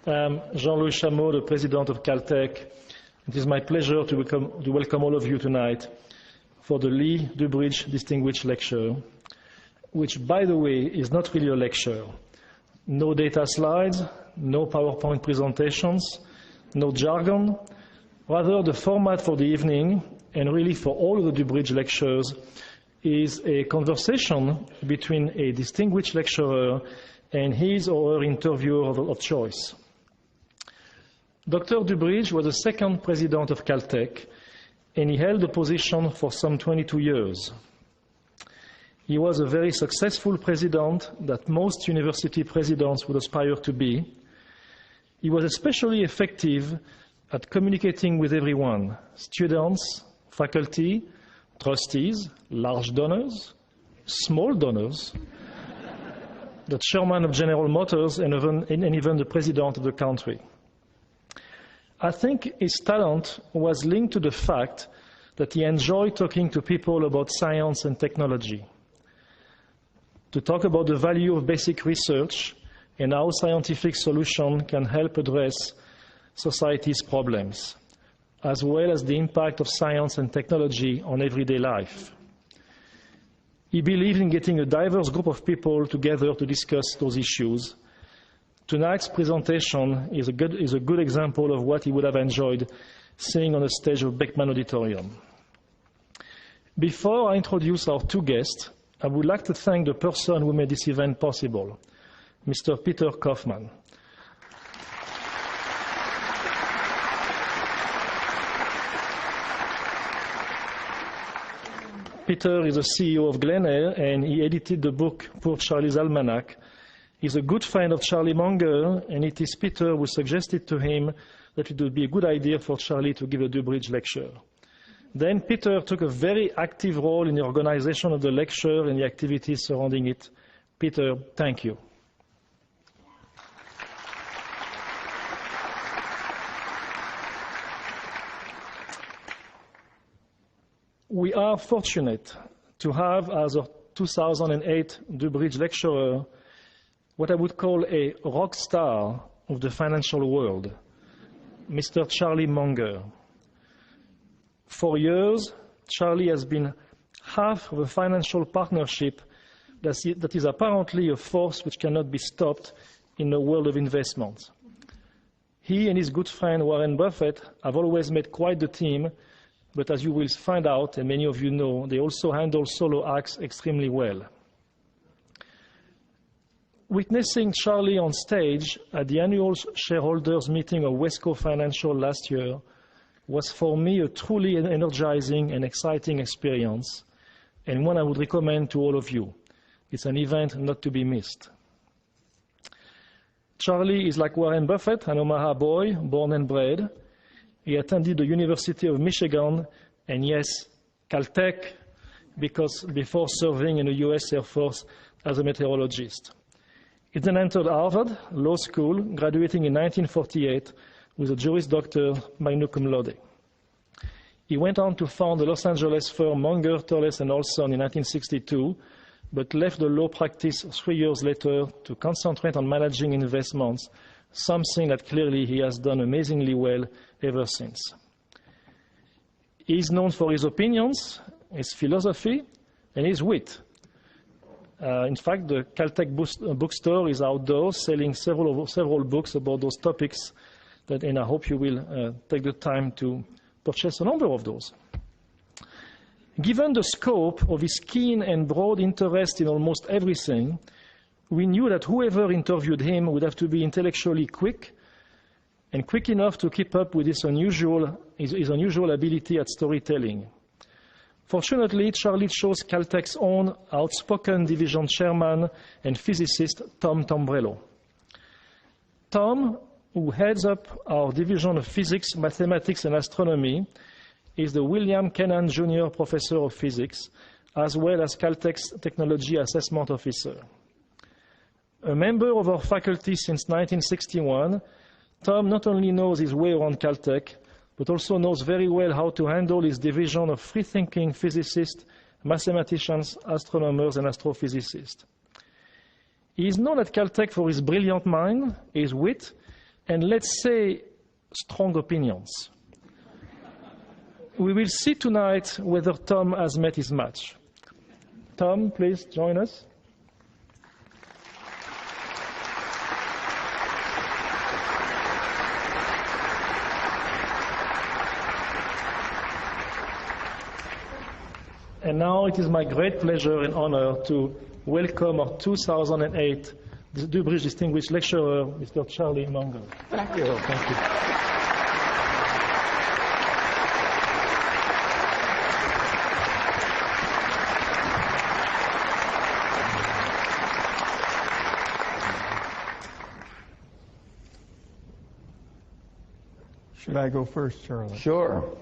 Jean-Louis Chameau, the president of Caltech. It is my pleasure to welcome all of you tonight for the Lee DuBridge Distinguished Lecture, which, by the way, is not really a lecture. No data slides, no PowerPoint presentations, no jargon. Rather, the format for the evening, and really for all of the DuBridge lectures, is a conversation between a distinguished lecturer and his or her interviewer of choice. Dr. DuBridge was the second president of Caltech, and he held the position for some 22 years. He was a very successful president that most university presidents would aspire to be. He was especially effective at communicating with everyone, students, faculty, trustees, large donors, small donors, the chairman of General Motors, and even the president of the country. I think his talent was linked to the fact that he enjoyed talking to people about science and technology, to talk about the value of basic research and how scientific solutions can help address society's problems, as well as the impact of science and technology on everyday life. He believed in getting a diverse group of people together to discuss those issues. Tonight's presentation is a good example of what he would have enjoyed seeing on the stage of Beckman Auditorium. Before I introduce our two guests, I would like to thank the person who made this event possible, Mr. Peter Kaufman. Peter is the CEO of Glenn, and he edited the book Poor Charlie's Almanack. He's a good friend of Charlie Munger, and it is Peter who suggested to him that it would be a good idea for Charlie to give a DuBridge lecture. Then Peter took a very active role in the organization of the lecture and the activities surrounding it. Peter, thank you. We are fortunate to have as a 2008 DuBridge lecturer what I would call a rock star of the financial world, Mr. Charlie Munger. For years, Charlie has been half of a financial partnership that is apparently a force which cannot be stopped in the world of investment. He and his good friend Warren Buffett have always made quite the team, but as you will find out, and many of you know, they also handle solo acts extremely well. Witnessing Charlie on stage at the annual shareholders meeting of Wesco Financial last year was for me a truly energizing and exciting experience, and one I would recommend to all of you. It's an event not to be missed. Charlie is like Warren Buffett, an Omaha boy, born and bred. He attended the University of Michigan, and yes, Caltech, because before serving in the US Air Force as a meteorologist. He then entered Harvard Law School, graduating in 1948 with a Juris Doctor magna cum laude. He went on to found the Los Angeles firm Munger, Turles & Olson in 1962, but left the law practice 3 years later to concentrate on managing investments, something that clearly he has done amazingly well ever since. He is known for his opinions, his philosophy, and his wit. In fact, the Caltech bookstore is outdoors, selling several books about those topics, and I hope you will take the time to purchase a number of those. Given the scope of his keen and broad interest in almost everything, we knew that whoever interviewed him would have to be intellectually quick, and quick enough to keep up with his unusual ability at storytelling. Fortunately, Charlie chose Caltech's own outspoken division chairman and physicist, Tom Tombrello. Tom, who heads up our division of physics, mathematics, and astronomy, is the William Kenan Jr. Professor of Physics, as well as Caltech's Technology Assessment Officer. A member of our faculty since 1961, Tom not only knows his way around Caltech, but also knows very well how to handle his division of free-thinking physicists, mathematicians, astronomers, and astrophysicists. He is known at Caltech for his brilliant mind, his wit, and let's say strong opinions. We will see tonight whether Tom has met his match. Tom, please join us. And now it is my great pleasure and honor to welcome our 2008 DuBridge Distinguished Lecturer, Mr. Charlie Munger. Thank you. Thank you. Should I go first, Charlie? Sure.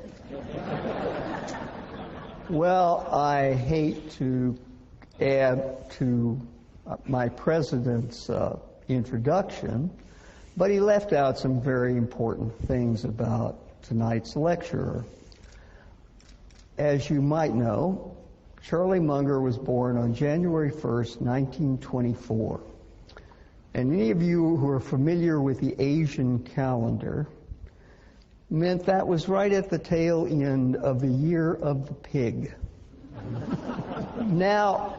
Well, I hate to add to my president's introduction, but he left out some very important things about tonight's lecturer. As you might know, Charlie Munger was born on January 1st, 1924. And any of you who are familiar with the Asian calendar meant that was right at the tail end of the year of the pig. Now,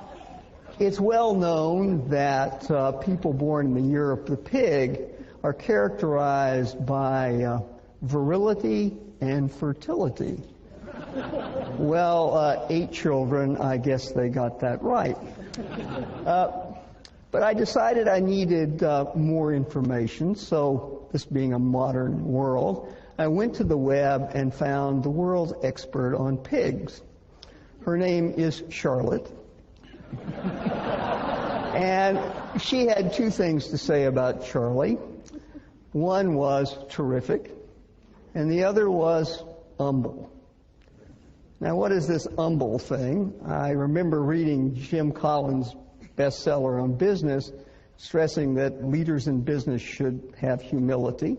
it's well known that people born in the year of the pig are characterized by virility and fertility. Well, 8 children, I guess they got that right. But I decided I needed more information, so this being a modern world, I went to the web and found the world's expert on pigs. Her name is Charlotte. And she had 2 things to say about Charlie. One was terrific, and the other was humble. Now, what is this humble thing? I remember reading Jim Collins' bestseller on business, stressing that leaders in business should have humility.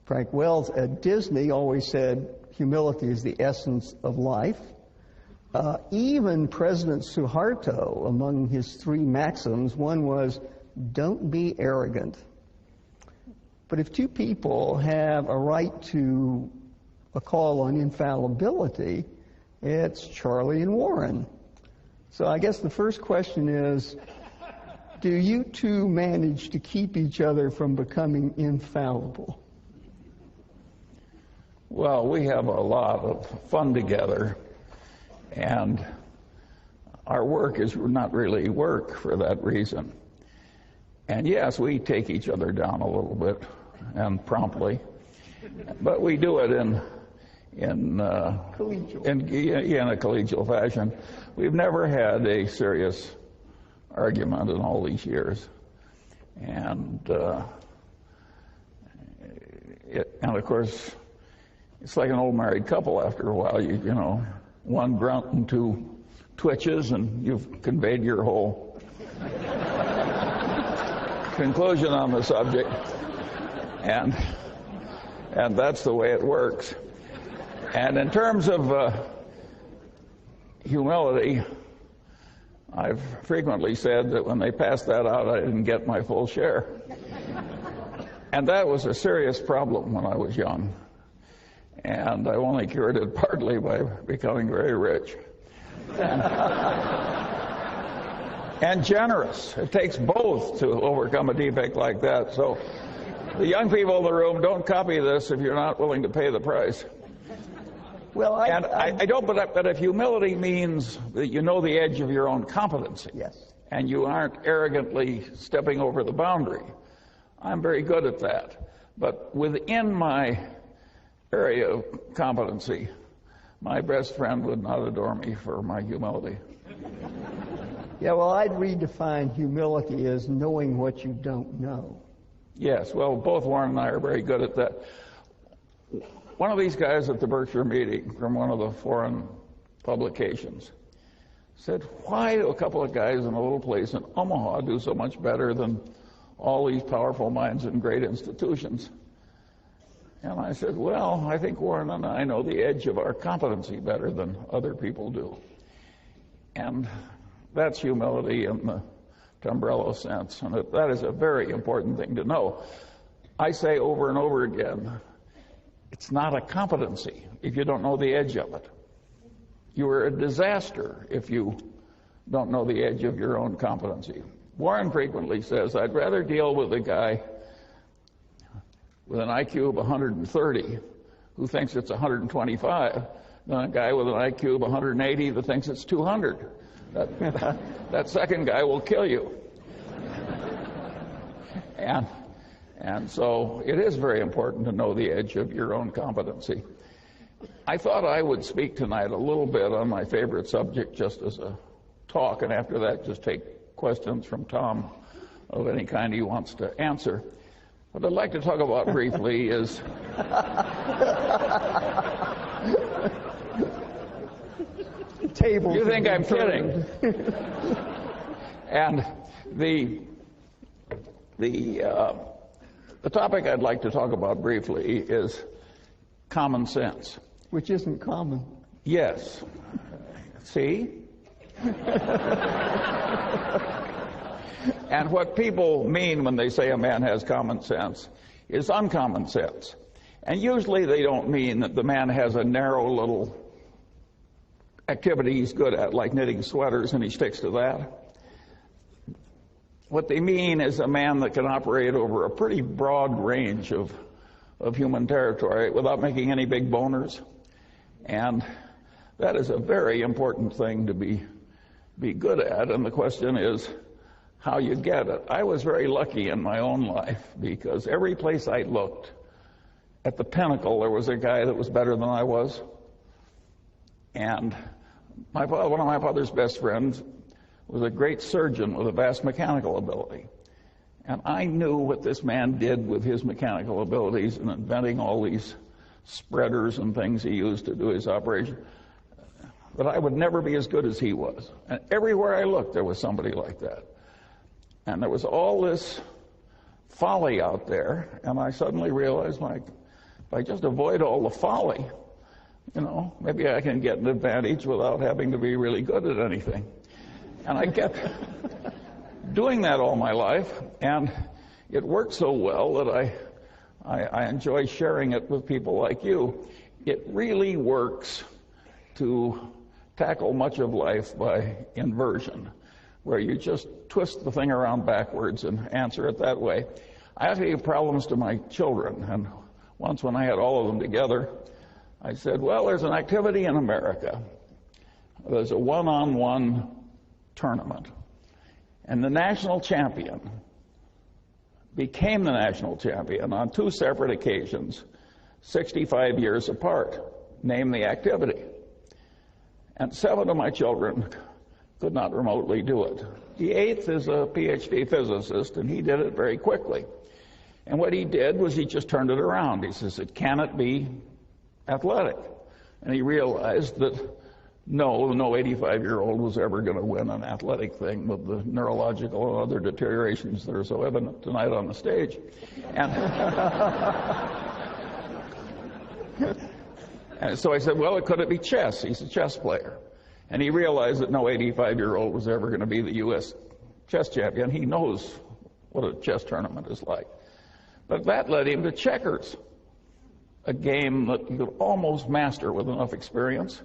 Frank Wells at Disney always said humility is the essence of life. Even President Suharto, among his 3 maxims, one was, don't be arrogant. But if 2 people have a right to a call on infallibility, it's Charlie and Warren. So I guess the first question is, do you 2 manage to keep each other from becoming infallible? Well, we have a lot of fun together, and our work is not really work for that reason. And yes, we take each other down a little bit, and promptly, but we do it in a collegial fashion. We've never had a serious argument in all these years, and of course, it's like an old married couple. After a while, you know, one grunt and 2 twitches, and you've conveyed your whole conclusion on the subject, and that's the way it works. And in terms of humility, I've frequently said that when they passed that out, I didn't get my full share. And that was a serious problem when I was young. And I only cured it partly by becoming very rich. And generous. It takes both to overcome a defect like that. So the young people in the room, don't copy this if you're not willing to pay the price. Well, I don't, but if humility means that you know the edge of your own competency, yes, and you aren't arrogantly stepping over the boundary, I'm very good at that. But within my area of competency, my best friend would not adore me for my humility. Yeah, well, I'd redefine humility as knowing what you don't know. Yes, well, both Warren and I are very good at that. One of these guys at the Berkshire meeting from one of the foreign publications said, why do a couple of guys in a little place in Omaha do so much better than all these powerful minds in great institutions? And I said, well, I think Warren and I know the edge of our competency better than other people do. And that's humility in the Tombrello sense, and that is a very important thing to know. I say over and over again, it's not a competency if you don't know the edge of it. You are a disaster if you don't know the edge of your own competency. Warren frequently says, I'd rather deal with a guy with an IQ of 130 who thinks it's 125 than a guy with an IQ of 180 that thinks it's 200. That second guy will kill you. And so it is very important to know the edge of your own competency. I thought I would speak tonight a little bit on my favorite subject just as a talk, and after that just take questions from Tom of any kind he wants to answer. What I'd like to talk about briefly is You think I'm kidding? And the topic I'd like to talk about briefly is common sense. Which isn't common. Yes. See? And what people mean when they say a man has common sense is uncommon sense. And usually they don't mean that the man has a narrow little activity he's good at, like knitting sweaters, and he sticks to that. What they mean is a man that can operate over a pretty broad range of human territory without making any big boners. And that is a very important thing to be good at, and the question is how you get it. I was very lucky in my own life because every place I looked, at the pinnacle, there was a guy that was better than I was. And one of my father's best friends was a great surgeon with a vast mechanical ability. And I knew what this man did with his mechanical abilities in inventing all these spreaders and things he used to do his operation, that I would never be as good as he was. And everywhere I looked, there was somebody like that. And there was all this folly out there, and I suddenly realized, if I just avoid all the folly, maybe I can get an advantage without having to be really good at anything. And I kept doing that all my life, and it worked so well that I enjoy sharing it with people like you. It really works to tackle much of life by inversion, where you just twist the thing around backwards and answer it that way. I have to give problems to my children, and once when I had all of them together, I said, well, there's an activity in America. There's a one-on-one tournament, and the national champion became the national champion on two separate occasions, 65 years apart. Name the activity. And 7 of my children could not remotely do it. The 8th is a PhD physicist, and he did it very quickly. And what he did was he just turned it around. He says, it cannot be athletic. And he realized that no 85-year-old was ever going to win an athletic thing with the neurological and other deteriorations that are so evident tonight on the stage. And so I said, well, could it be chess? He's a chess player. And he realized that no 85-year-old was ever going to be the U.S. chess champion. He knows what a chess tournament is like. But that led him to checkers, a game that you could almost master with enough experience.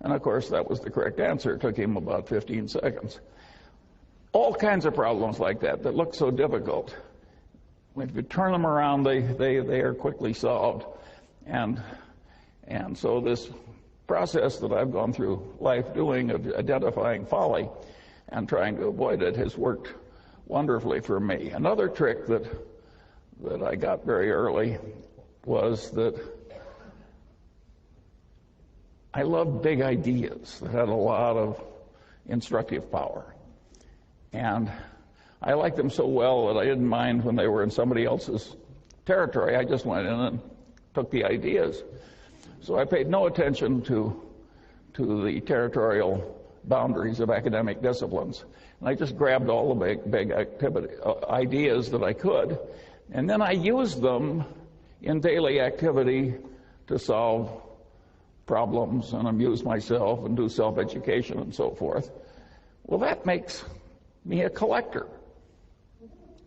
And of course, that was the correct answer. It took him about 15 seconds. All kinds of problems like that look so difficult. If you turn them around, they are quickly solved. And so this process that I've gone through life doing of identifying folly and trying to avoid it has worked wonderfully for me. Another trick that I got very early was that I loved big ideas that had a lot of instructive power. And I liked them so well that I didn't mind when they were in somebody else's territory. I just went in and took the ideas. So I paid no attention to the territorial boundaries of academic disciplines. And I just grabbed all the big ideas that I could. And then I used them in daily activity to solve problems and amuse myself and do self-education and so forth. Well, that makes me a collector.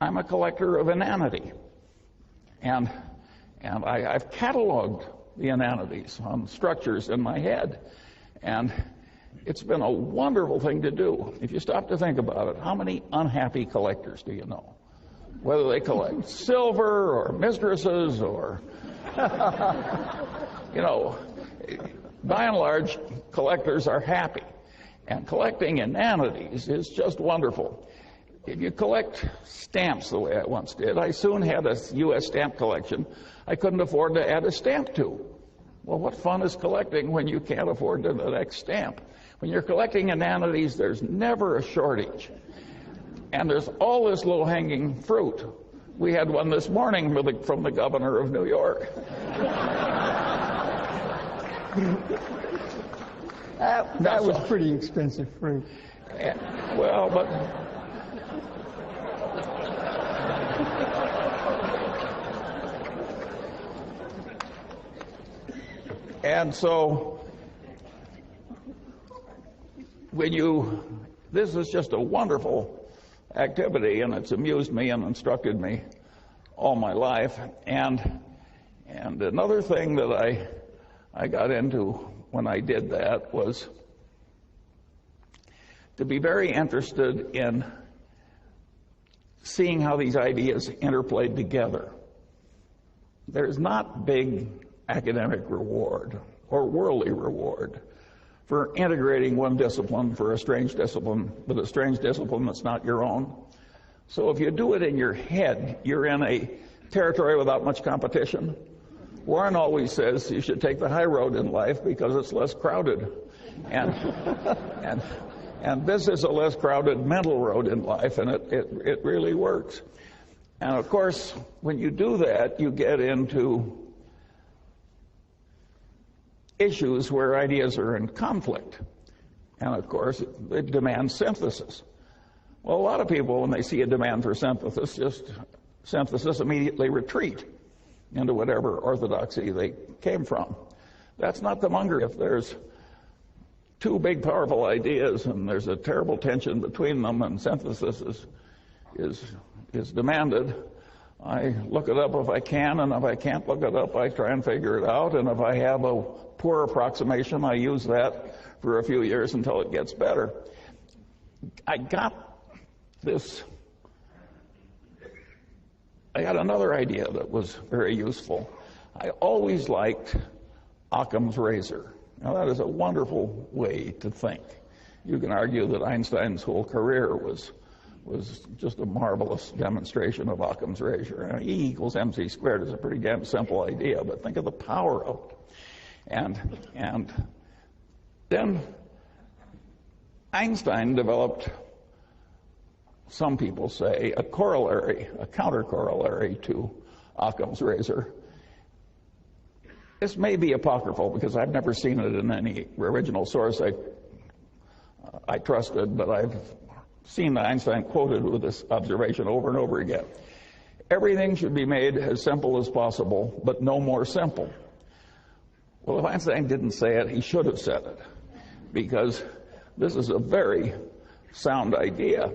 I'm a collector of inanity. And I've cataloged the inanities on structures in my head. And it's been a wonderful thing to do. If you stop to think about it, how many unhappy collectors do you know? Whether they collect silver or mistresses or, you know, by and large, collectors are happy. And collecting inanities is just wonderful. If you collect stamps the way I once did, I soon had a U.S. stamp collection I couldn't afford to add a stamp to. Well, what fun is collecting when you can't afford the next stamp? When you're collecting inanities, there's never a shortage. And there's all this low-hanging fruit. We had one this morning from the governor of New York. That was pretty expensive fruit. Well, but... And so, this is just a wonderful activity, and it's amused me and instructed me all my life. And another thing that I got into when I did that was to be very interested in seeing how these ideas interplayed together. There's not big academic reward or worldly reward for integrating one discipline for a strange discipline with a strange discipline that's not your own. So if you do it in your head, you're in a territory without much competition. Warren always says you should take the high road in life because it's less crowded. And this is a less crowded mental road in life, and it really works. And of course, when you do that, you get into issues where ideas are in conflict. And of course, it demands synthesis. Well, a lot of people, when they see a demand for synthesis immediately retreat into whatever orthodoxy they came from. That's not the Munger. If there's two big, powerful ideas and there's a terrible tension between them and synthesis is demanded, I look it up if I can, and if I can't look it up, I try and figure it out. And if I have a poor approximation, I use that for a few years until it gets better. I got another idea that was very useful. I always liked Occam's razor. Now, that is a wonderful way to think. You can argue that Einstein's whole career was just a marvelous demonstration of Occam's razor. E equals mc squared is a pretty damn simple idea, but think of the power of it. And then Einstein developed, some people say, a counter-corollary to Occam's razor. This may be apocryphal because I've never seen it in any original source I trusted, but I've seen Einstein quoted with this observation over and over again. Everything should be made as simple as possible, but no more simple. Well, if Einstein didn't say it, he should have said it, because this is a very sound idea.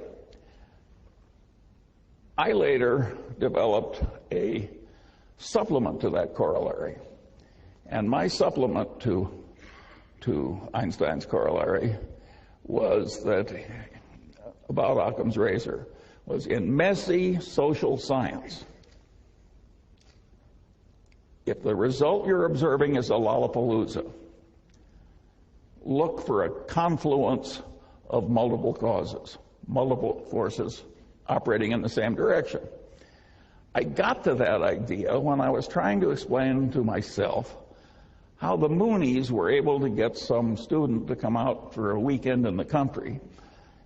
I later developed a supplement to that corollary, and my supplement to Einstein's corollary was that, about Occam's razor, was in messy social science, if the result you're observing is a Lollapalooza, look for a confluence of multiple causes, multiple forces operating in the same direction. I got to that idea when I was trying to explain to myself how the Moonies were able to get some student to come out for a weekend in the country.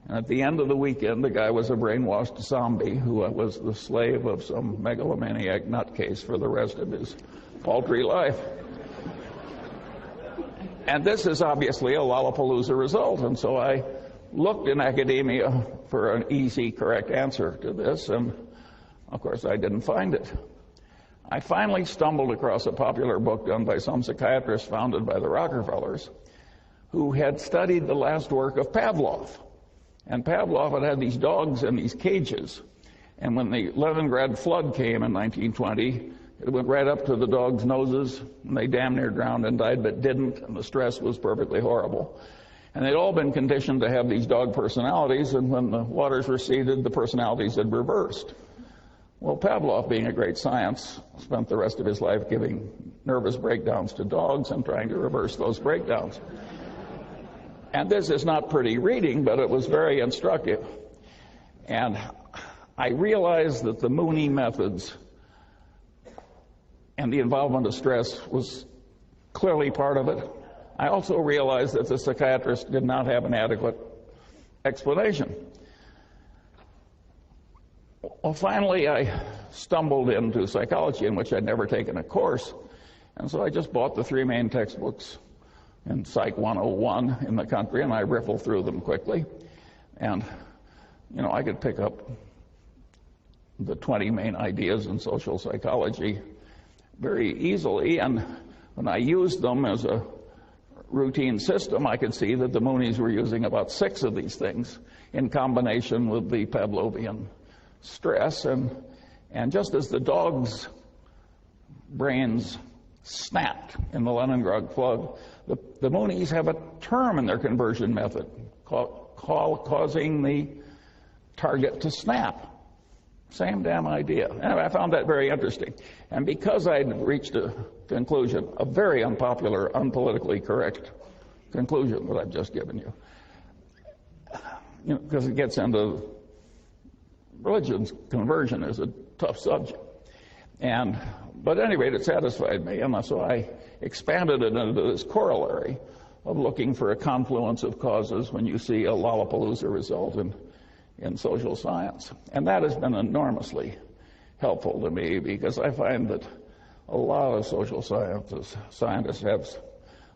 And at the end of the weekend, the guy was a brainwashed zombie who was the slave of some megalomaniac nutcase for the rest of his paltry life. And this is obviously a Lollapalooza result. And so I looked in academia for an easy, correct answer to this, and of course I didn't find it. I finally stumbled across a popular book done by some psychiatrist founded by the Rockefellers, who had studied the last work of Pavlov. And Pavlov had these dogs in these cages. And when the Leningrad flood came in 1920, it went right up to the dogs' noses, and they damn near drowned and died, but didn't, and the stress was perfectly horrible. And they'd all been conditioned to have these dog personalities, and when the waters receded, the personalities had reversed. Well, Pavlov, being a great science, spent the rest of his life giving nervous breakdowns to dogs and trying to reverse those breakdowns. And this is not pretty reading, but it was very instructive. And I realized that the Mooney methods and the involvement of stress was clearly part of it. I also realized that the psychiatrist did not have an adequate explanation. Well, finally, I stumbled into psychology, in which I'd never taken a course, and so I just bought the 3 main textbooks in Psych 101 in the country, and I riffled through them quickly. And, you know, I could pick up the 20 main ideas in social psychology very easily, and when I used them as a routine system, I could see that the Moonies were using about 6 of these things in combination with the Pavlovian stress. And just as the dogs' brains snapped in the Leningrad flood, the Moonies have a term in their conversion method causing the target to snap. Same damn idea. Anyway, I found that very interesting. And because I'd reached a conclusion, a very unpopular, unpolitically correct conclusion that I've just given you, because it gets into religion's conversion is a tough subject. But at any rate, it satisfied me, and so I expanded it into this corollary of looking for a confluence of causes when you see a Lollapalooza result in social science. And that has been enormously helpful to me, because I find that a lot of social scientists have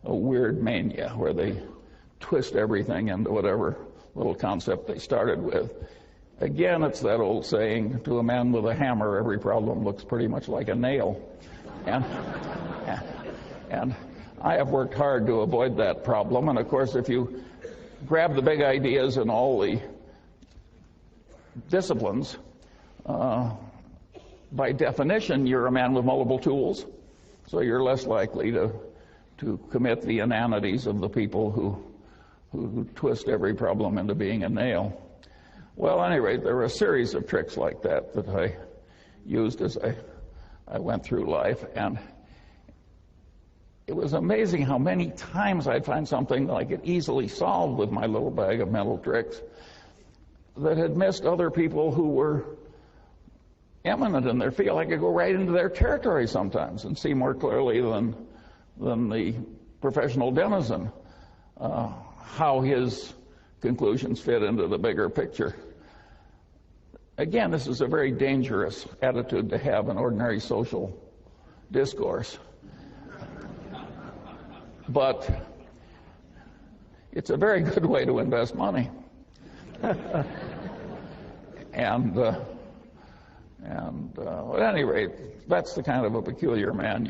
a weird mania where they twist everything into whatever little concept they started with. Again, it's that old saying, to a man with a hammer, every problem looks pretty much like a nail. And I have worked hard to avoid that problem. And of course, if you grab the big ideas in all the disciplines, by definition, you're a man with multiple tools. So you're less likely to commit the inanities of the people who twist every problem into being a nail. Well, at any rate, there were a series of tricks like that I used as I went through life, and it was amazing how many times I'd find something that I could easily solve with my little bag of mental tricks that had missed other people who were eminent in their field. I could go right into their territory sometimes and see more clearly than the professional denizen how his conclusions fit into the bigger picture. Again, this is a very dangerous attitude to have in ordinary social discourse. But it's a very good way to invest money. And at any rate, that's the kind of a peculiar man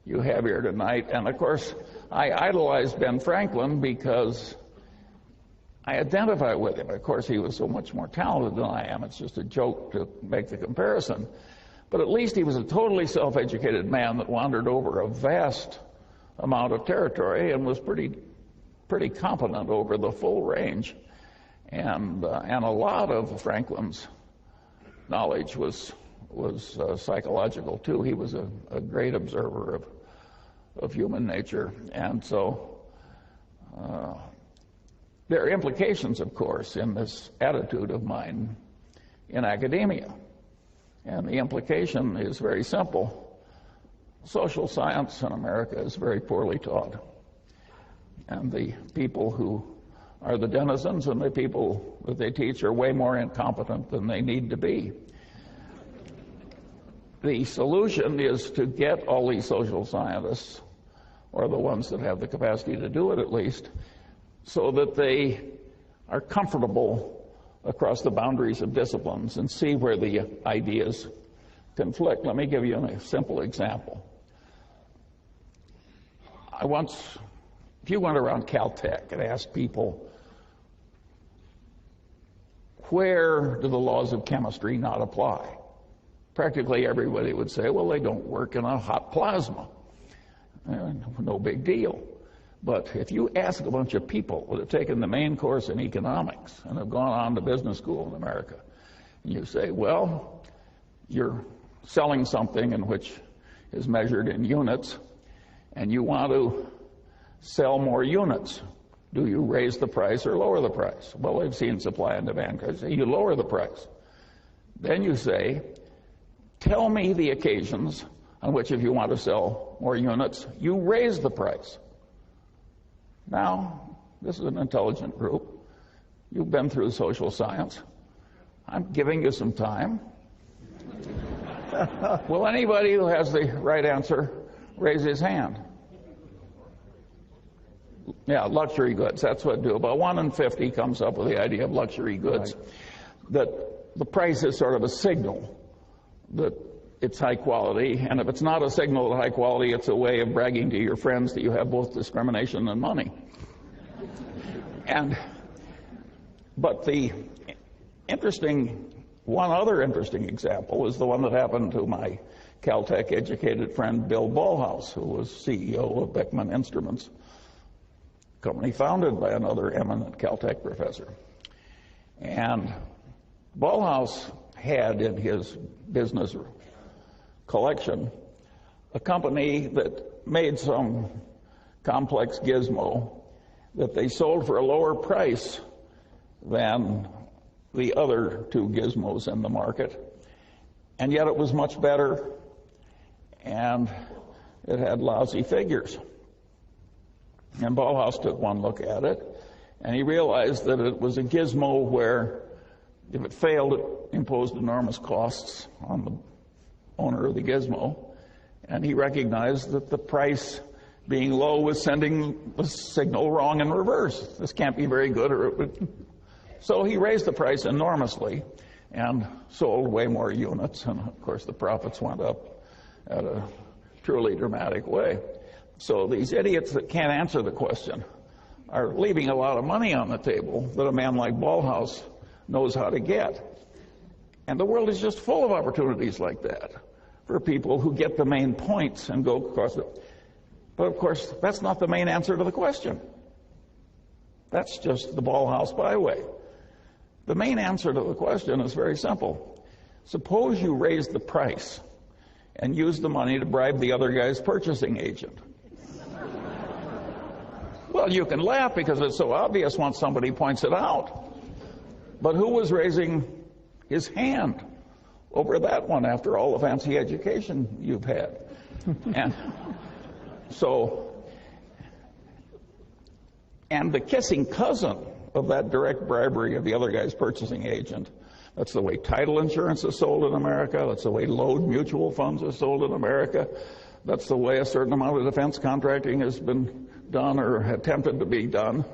you have here tonight. And of course, I idolized Ben Franklin because I identify with him. Of course, he was so much more talented than I am. It's just a joke to make the comparison. But at least he was a totally self-educated man that wandered over a vast amount of territory and was pretty competent over the full range. And a lot of Franklin's knowledge was psychological too. He was a great observer of human nature. And so there are implications, of course, in this attitude of mine in academia. And the implication is very simple. Social science in America is very poorly taught. And the people who are the denizens and the people that they teach are way more incompetent than they need to be. The solution is to get all these social scientists, or the ones that have the capacity to do it at least, so that they are comfortable across the boundaries of disciplines and see where the ideas conflict. Let me give you a simple example. If you went around Caltech and asked people where do the laws of chemistry not apply? Practically everybody would say, well, they don't work in a hot plasma. No big deal. But if you ask a bunch of people that have taken the main course in economics and have gone on to business school in America, and you say, well, you're selling something in which is measured in units, and you want to sell more units. Do you raise the price or lower the price? Well, they've seen supply and demand curves. You lower the price. Then you say, tell me the occasions on which, if you want to sell more units, you raise the price. Now, this is an intelligent group. You've been through social science. I'm giving you some time. Will anybody who has the right answer raise his hand? Yeah, luxury goods, that's what do. About 1 in 50 comes up with the idea of luxury goods. Right. That the price is sort of a signal that it's high quality, and if it's not a signal of high quality, it's a way of bragging to your friends that you have both discrimination and money. But one other interesting example is the one that happened to my Caltech educated friend Bill Ballhaus, who was CEO of Beckman Instruments, a company founded by another eminent Caltech professor. And Ballhaus had in his business collection a company that made some complex gizmo that they sold for a lower price than the other two gizmos in the market, and yet it was much better, and it had lousy figures. And Ballhaus took one look at it, and he realized that it was a gizmo where, if it failed, it imposed enormous costs on the owner of the gizmo, and he recognized that the price being low was sending the signal wrong in reverse. This can't be very good, or it would. So he raised the price enormously and sold way more units, and of course the profits went up at a truly dramatic way. So these idiots that can't answer the question are leaving a lot of money on the table that a man like Ballhaus knows how to get. And the world is just full of opportunities like that for people who get the main points and go across it. But of course, that's not the main answer to the question. That's just the Ballhaus byway. The main answer to the question is very simple. Suppose you raise the price and use the money to bribe the other guy's purchasing agent. Well, you can laugh because it's so obvious once somebody points it out. But who was raising his hand over that one after all the fancy education you've had? And the kissing cousin of that direct bribery of the other guy's purchasing agent, that's the way title insurance is sold in America, that's the way load mutual funds are sold in America, that's the way a certain amount of defense contracting has been done or attempted to be done.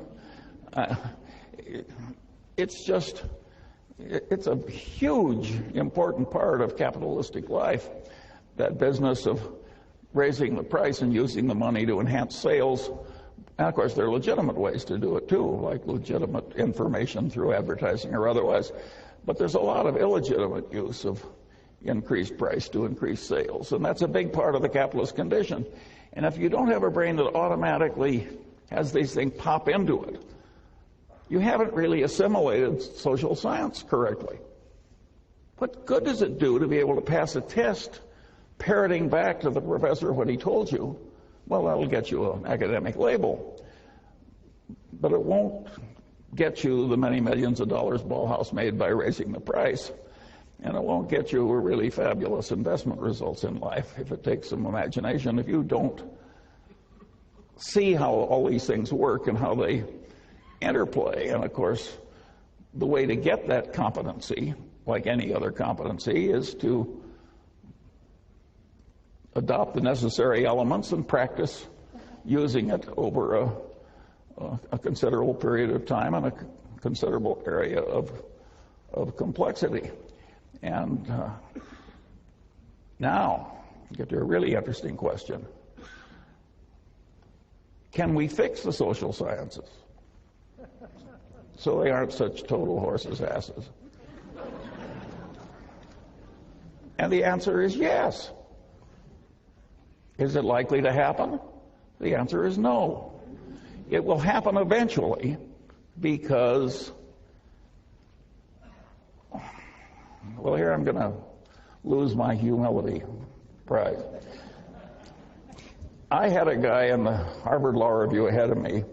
It's a huge, important part of capitalistic life, that business of raising the price and using the money to enhance sales. And of course, there are legitimate ways to do it too, like legitimate information through advertising or otherwise. But there's a lot of illegitimate use of increased price to increase sales, and that's a big part of the capitalist condition. And if you don't have a brain that automatically has these things pop into it, you haven't really assimilated social science correctly. What good does it do to be able to pass a test parroting back to the professor what he told you? Well, that'll get you an academic label, but it won't get you the many millions of dollars Ballhaus made by raising the price, and it won't get you really fabulous investment results in life if it takes some imagination. If you don't see how all these things work and how they interplay. And of course, the way to get that competency, like any other competency, is to adopt the necessary elements and practice using it over a considerable period of time and a considerable area of complexity. And now, get to a really interesting question. Can we fix the social sciences so they aren't such total horses' asses? And the answer is yes. Is it likely to happen? The answer is no. It will happen eventually because, well, here I'm going to lose my humility prize. I had a guy in the Harvard Law Review ahead of me.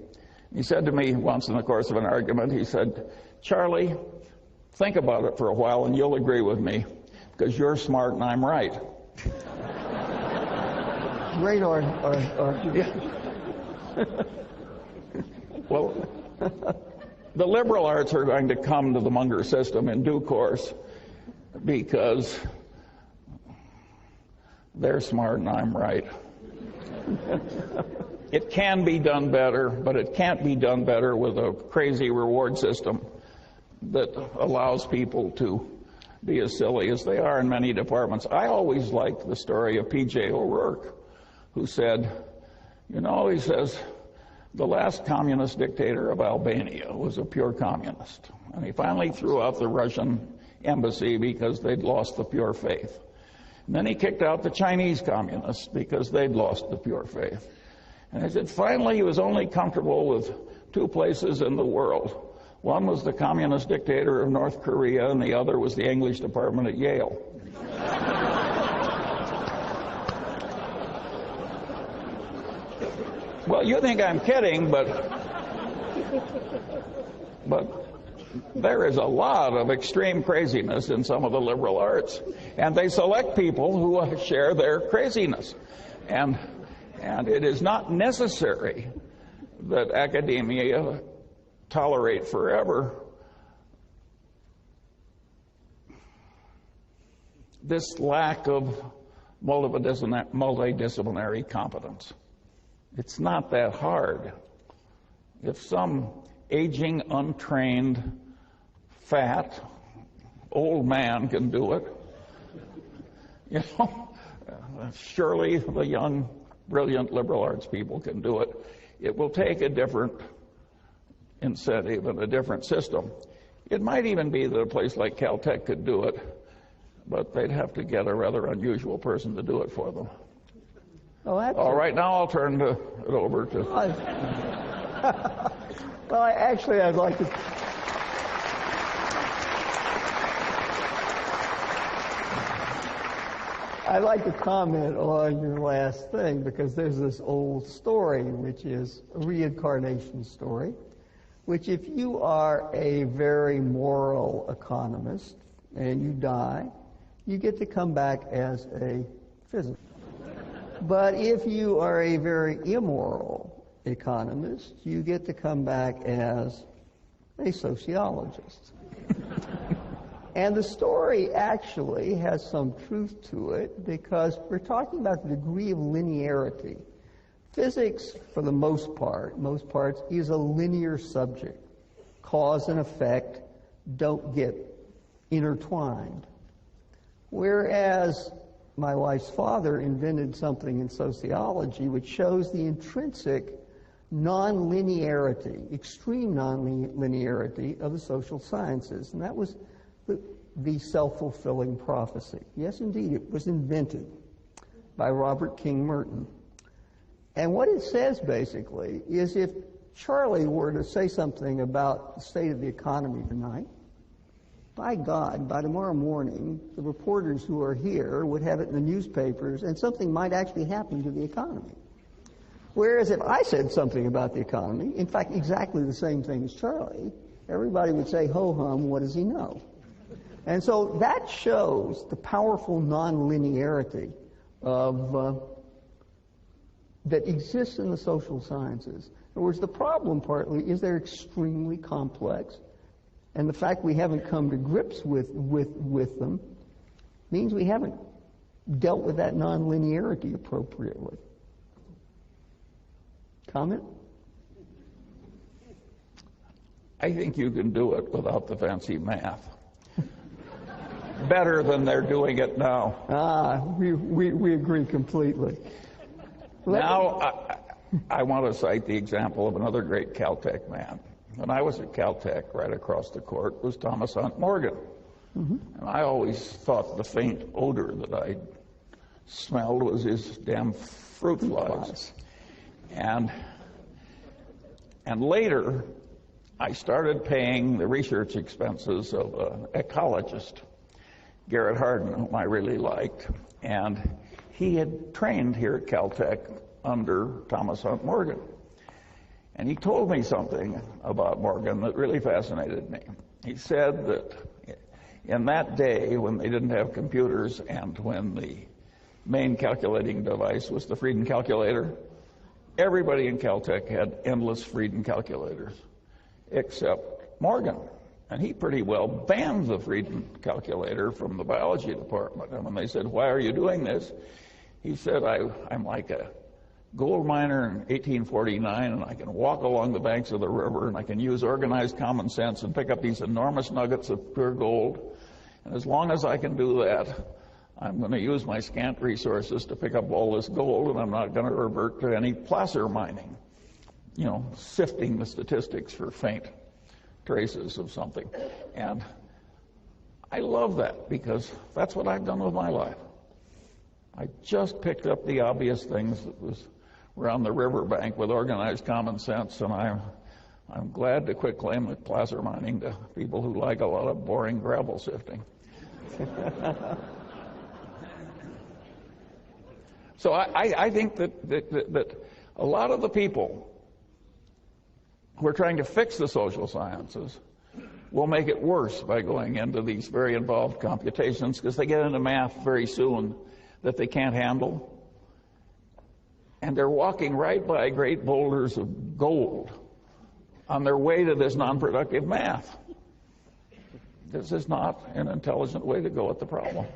He said to me once in the course of an argument, he said, "Charlie, think about it for a while and you'll agree with me because you're smart and I'm right." Great Yeah. Well, the liberal arts are going to come to the Munger system in due course because they're smart and I'm right. It can be done better, but it can't be done better with a crazy reward system that allows people to be as silly as they are in many departments. I always liked the story of P.J. O'Rourke, who said, you know, he says, the last communist dictator of Albania was a pure communist. And he finally threw out the Russian embassy because they'd lost the pure faith. And then he kicked out the Chinese communists because they'd lost the pure faith. And he said, finally, he was only comfortable with two places in the world. One was the communist dictator of North Korea, and the other was the English department at Yale. Well, you think I'm kidding, but there is a lot of extreme craziness in some of the liberal arts, and they select people who share their craziness. And it is not necessary that academia tolerate forever this lack of multidisciplinary competence. It's not that hard. If some aging, untrained, fat, old man can do it, you know, surely the young, brilliant liberal arts people can do it. It will take a different incentive and a different system. It might even be that a place like Caltech could do it, but they'd have to get a rather unusual person to do it for them. Oh, all right, now I'll turn it over to... Well, I'd like to... I'd like to comment on your last thing, because there's this old story, which is a reincarnation story, which if you are a very moral economist and you die, you get to come back as a physicist. But if you are a very immoral economist, you get to come back as a sociologist. And the story actually has some truth to it, because we're talking about the degree of linearity. Physics, for the most parts, is a linear subject. Cause and effect don't get intertwined. Whereas my wife's father invented something in sociology which shows the intrinsic non-linearity, extreme non-linearity of the social sciences. And that was the self-fulfilling prophecy. Yes, indeed, it was invented by Robert King Merton. And what it says, basically, is if Charlie were to say something about the state of the economy tonight, by God, by tomorrow morning, the reporters who are here would have it in the newspapers, and something might actually happen to the economy. Whereas if I said something about the economy, in fact, exactly the same thing as Charlie, everybody would say, ho-hum, what does he know? And so that shows the powerful non-linearity of that exists in the social sciences. In other words, the problem partly is they're extremely complex, and the fact we haven't come to grips with them means we haven't dealt with that non-linearity appropriately. Comment? I think you can do it without the fancy math. Better than they're doing it now. We agree completely. Now, I want to cite the example of another great Caltech man. When I was at Caltech, right across the court was Thomas Hunt Morgan, And I always thought the faint odor that I smelled was his damn fruit flies. And later, I started paying the research expenses of an ecologist, Garrett Hardin, whom I really liked. And he had trained here at Caltech under Thomas Hunt Morgan. And he told me something about Morgan that really fascinated me. He said that in that day when they didn't have computers and when the main calculating device was the Frieden calculator, everybody in Caltech had endless Frieden calculators except Morgan. And he pretty well banned the Frieden calculator from the biology department. And when they said, "Why are you doing this?" he said, I'm like a gold miner in 1849, and I can walk along the banks of the river, and I can use organized common sense and pick up these enormous nuggets of pure gold. And as long as I can do that, I'm going to use my scant resources to pick up all this gold, and I'm not going to revert to any placer mining, sifting the statistics for faint traces of something. And I love that because that's what I've done with my life. I just picked up the obvious things that were on the riverbank with organized common sense, and I'm glad to quit claiming placer mining to people who like a lot of boring gravel sifting. So I think that a lot of the people who are trying to fix the social sciences will make it worse by going into these very involved computations because they get into math very soon that they can't handle. And they're walking right by great boulders of gold on their way to this non-productive math. This is not an intelligent way to go at the problem.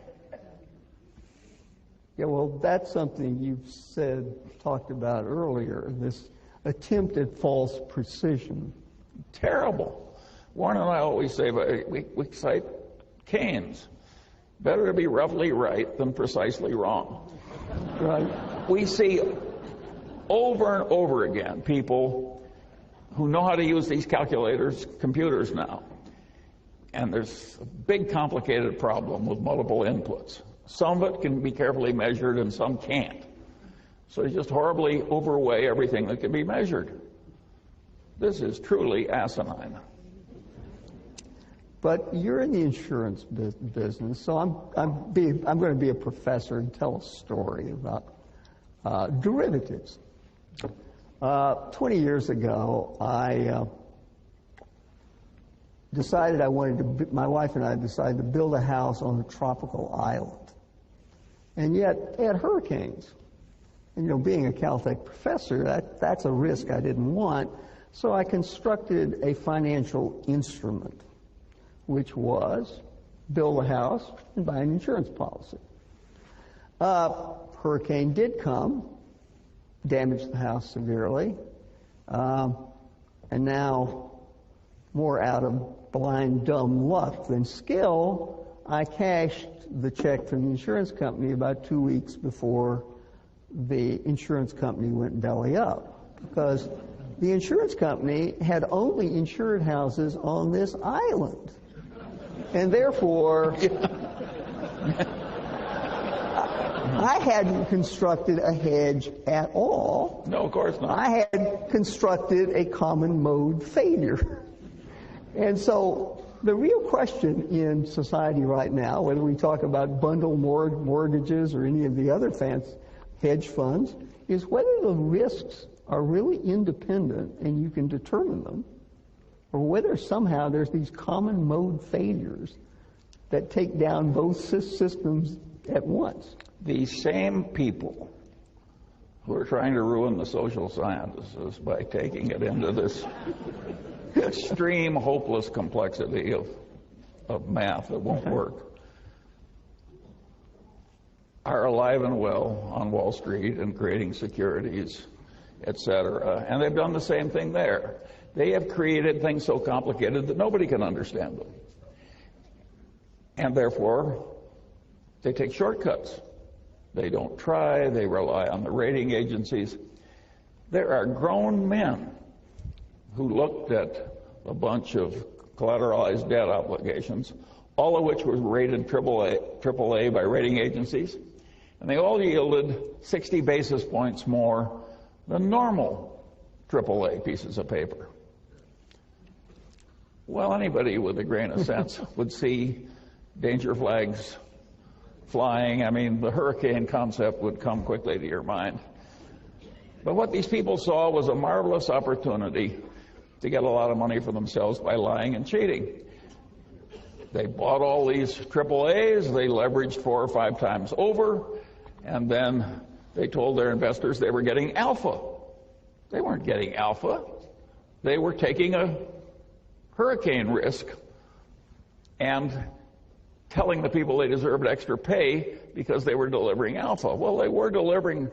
Yeah, well, that's something you've talked about earlier, this attempt at false precision. Terrible. Warren and I always say, we cite Keynes. Better to be roughly right than precisely wrong. Right. We see over and over again people who know how to use these computers now. And there's a big complicated problem with multiple inputs. Some of it can be carefully measured and some can't. So they just horribly overweigh everything that can be measured. This is truly asinine. But you're in the insurance business, so I'm going to be a professor and tell a story about derivatives. 20 years ago, I decided my wife and I decided to build a house on a tropical island. And yet, they had hurricanes. And, being a Caltech professor, that's a risk I didn't want. So I constructed a financial instrument, which was build a house and buy an insurance policy. Hurricane did come, damaged the house severely, and now, more out of blind, dumb luck than skill, I cashed the check from the insurance company about 2 weeks before the insurance company went belly up, because the insurance company had only insured houses on this island. And therefore, I hadn't constructed a hedge at all. No, of course not. I had constructed a common mode failure. And so the real question in society right now, whether we talk about bundle mortgages or any of the other fancy hedge funds, is whether the risks are really independent and you can determine them, or whether somehow there's these common mode failures that take down both systems at once. These same people who are trying to ruin the social sciences by taking it into this extreme, hopeless complexity of math that won't work are alive and well on Wall Street and creating securities, etc. And they've done the same thing there. They have created things so complicated that nobody can understand them. And therefore, they take shortcuts. They don't try. They rely on the rating agencies. There are grown men who looked at a bunch of collateralized debt obligations, all of which was rated AAA by rating agencies, and they all yielded 60 basis points more than normal AAA pieces of paper. Well, anybody with a grain of sense would see danger flags flying. I mean, the hurricane concept would come quickly to your mind. But what these people saw was a marvelous opportunity to get a lot of money for themselves by lying and cheating. They bought all these AAAs, they leveraged 4 or 5 times over, and then they told their investors they were getting alpha. They weren't getting alpha. They were taking a hurricane risk and telling the people they deserved extra pay because they were delivering alpha. Well, they were delivering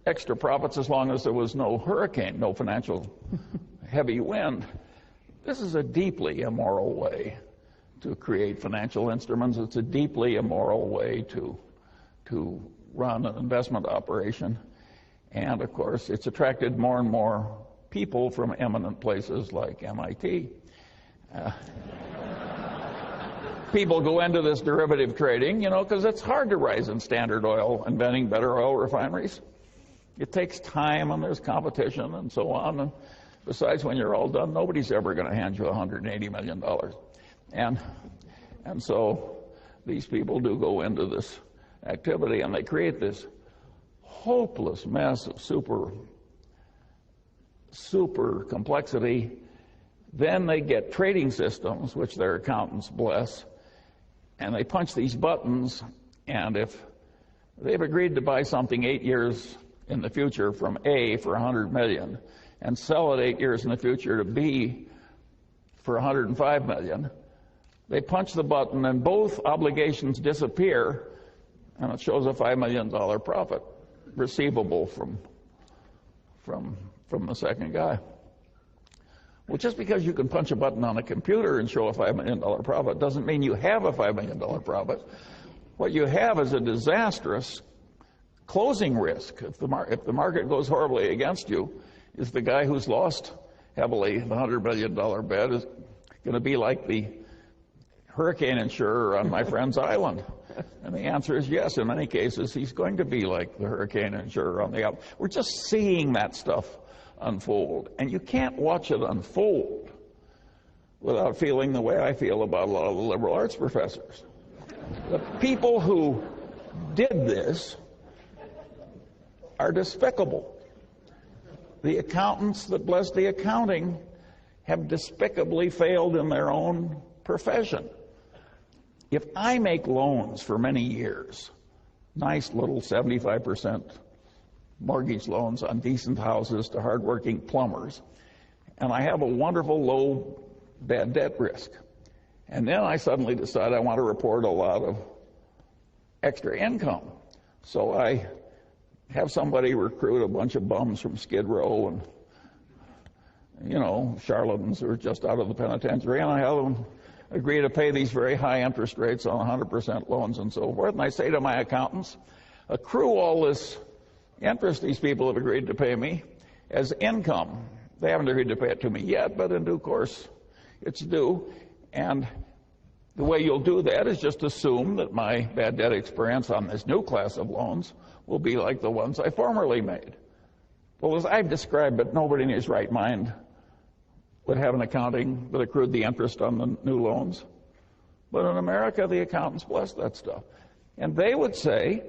extra profits as long as there was no hurricane, no financial heavy wind. This is a deeply immoral way to create financial instruments. It's a deeply immoral way to run an investment operation. And of course, it's attracted more and more people from eminent places like MIT. People go into this derivative trading, because it's hard to rise in Standard Oil, inventing better oil refineries. It takes time, and there's competition, and so on. And besides, when you're all done, nobody's ever going to hand you $180 million. And so these people do go into this activity, and they create this hopeless mess of super complexity. Then they get trading systems, which their accountants bless, and they punch these buttons, and if they've agreed to buy something 8 years in the future from A for $100 million and sell it 8 years in the future to B for $105 million, they punch the button and both obligations disappear, and it shows a $5 million profit receivable from the second guy. Well, just because you can punch a button on a computer and show a $5 million profit doesn't mean you have a $5 million profit. What you have is a disastrous closing risk. If the market goes horribly against you, is the guy who's lost heavily the $100 million bet is going to be like the hurricane insurer on my friend's island? And the answer is yes. In many cases, he's going to be like the hurricane insurer on the island. We're just seeing that stuff unfold. And you can't watch it unfold without feeling the way I feel about a lot of the liberal arts professors. The people who did this are despicable. The accountants that bless the accounting have despicably failed in their own profession. If I make loans for many years, nice little 75% mortgage loans on decent houses to hardworking plumbers, and I have a wonderful low bad debt risk, and then I suddenly decide I want to report a lot of extra income, so I have somebody recruit a bunch of bums from Skid Row and, charlatans who are just out of the penitentiary, and I have them agree to pay these very high interest rates on 100% loans and so forth. And I say to my accountants, accrue all this interest these people have agreed to pay me as income. They haven't agreed to pay it to me yet, but in due course it's due. And the way you'll do that is just assume that my bad debt experience on this new class of loans will be like the ones I formerly made. Well, as I've described it, nobody in his right mind would have an accounting that accrued the interest on the new loans. But in America, the accountants bless that stuff. And they would say,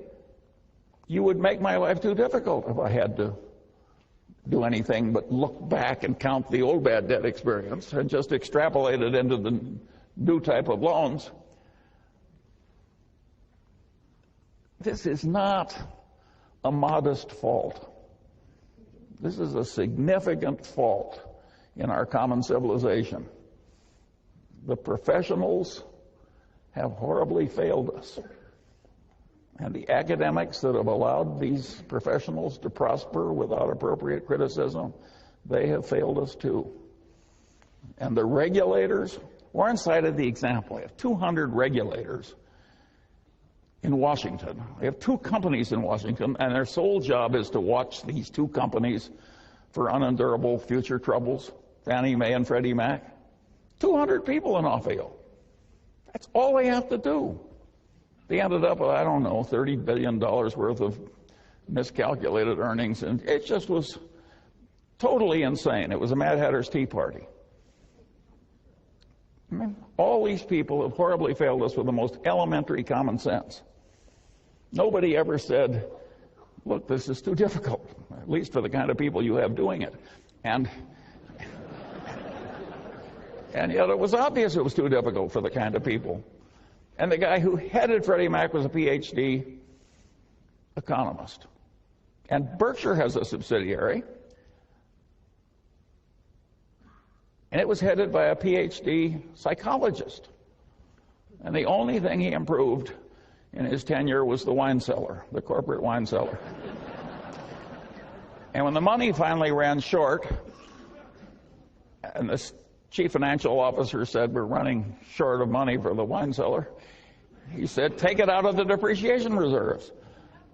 you would make my life too difficult if I had to do anything but look back and count the old bad debt experience and just extrapolate it into the new type of loans. This is not a modest fault. This is a significant fault in our common civilization. The professionals have horribly failed us. And the academics that have allowed these professionals to prosper without appropriate criticism, they have failed us too. And the regulators, Warren cited the example. We have 200 regulators in Washington. We have 2 companies in Washington, and their sole job is to watch these 2 companies for unendurable future troubles, Fannie Mae and Freddie Mac. 200 people in Ohio. That's all they have to do. They ended up with, I don't know, $30 billion worth of miscalculated earnings, and it just was totally insane. It was a Mad Hatter's Tea Party. I mean, all these people have horribly failed us with the most elementary common sense. Nobody ever said, look, this is too difficult, at least for the kind of people you have doing it. And yet it was obvious it was too difficult for the kind of people. And the guy who headed Freddie Mac was a PhD economist. And Berkshire has a subsidiary, and it was headed by a PhD psychologist. And the only thing he improved in his tenure was the wine cellar, the corporate wine cellar. And when the money finally ran short, and the chief financial officer said, we're running short of money for the wine cellar, he said, take it out of the depreciation reserves.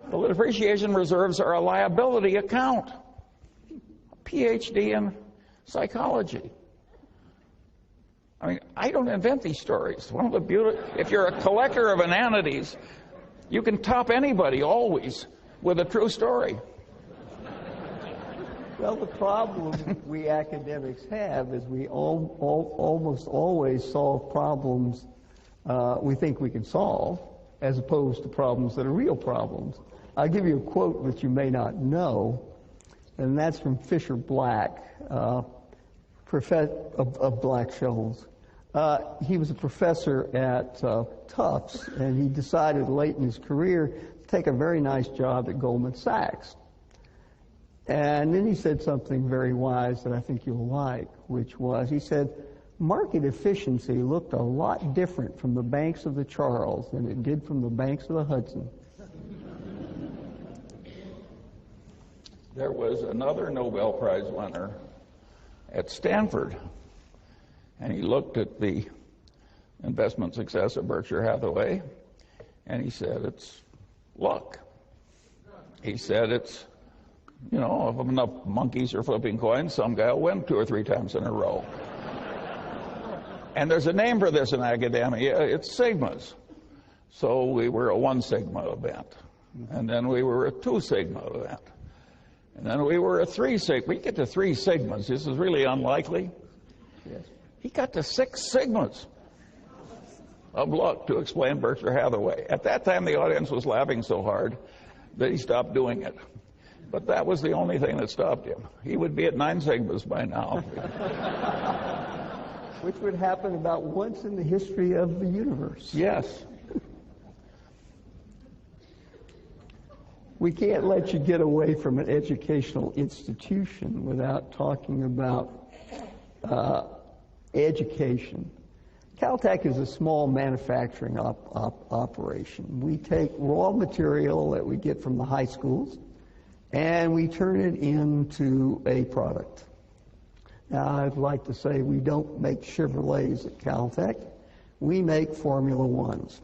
Well, the depreciation reserves are a liability account. A PhD in psychology. I mean, I don't invent these stories. One of the if you're a collector of inanities, you can top anybody always with a true story. Well, the problem we academics have is we almost always solve problems we think we can solve, as opposed to problems that are real problems. I'll give you a quote that you may not know, and that's from Fisher Black, of Black-Scholes. He was a professor at Tufts, and he decided late in his career to take a very nice job at Goldman Sachs. And then he said something very wise that I think you'll like, which was, he said, market efficiency looked a lot different from the banks of the Charles than it did from the banks of the Hudson. There was another Nobel Prize winner at Stanford, and he looked at the investment success of Berkshire Hathaway, and he said, it's luck. He said, it's, you know, if enough monkeys are flipping coins, some guy will win 2 or 3 times in a row. And there's a name for this in academia, it's sigmas. So we were a 1 sigma event, and then we were a 2 sigma event, and then we were a 3 sigma. We get to 3 sigmas. This is really unlikely. Yes. He got to 6 sigmas of luck to explain Berkshire Hathaway. At that time, the audience was laughing so hard that he stopped doing it. But that was the only thing that stopped him. He would be at 9 sigmas by now. Which would happen about once in the history of the universe. Yes. We can't let you get away from an educational institution without talking about education. Caltech is a small manufacturing operation. We take raw material that we get from the high schools, and we turn it into a product. Now, I'd like to say we don't make Chevrolets at Caltech. We make Formula Ones.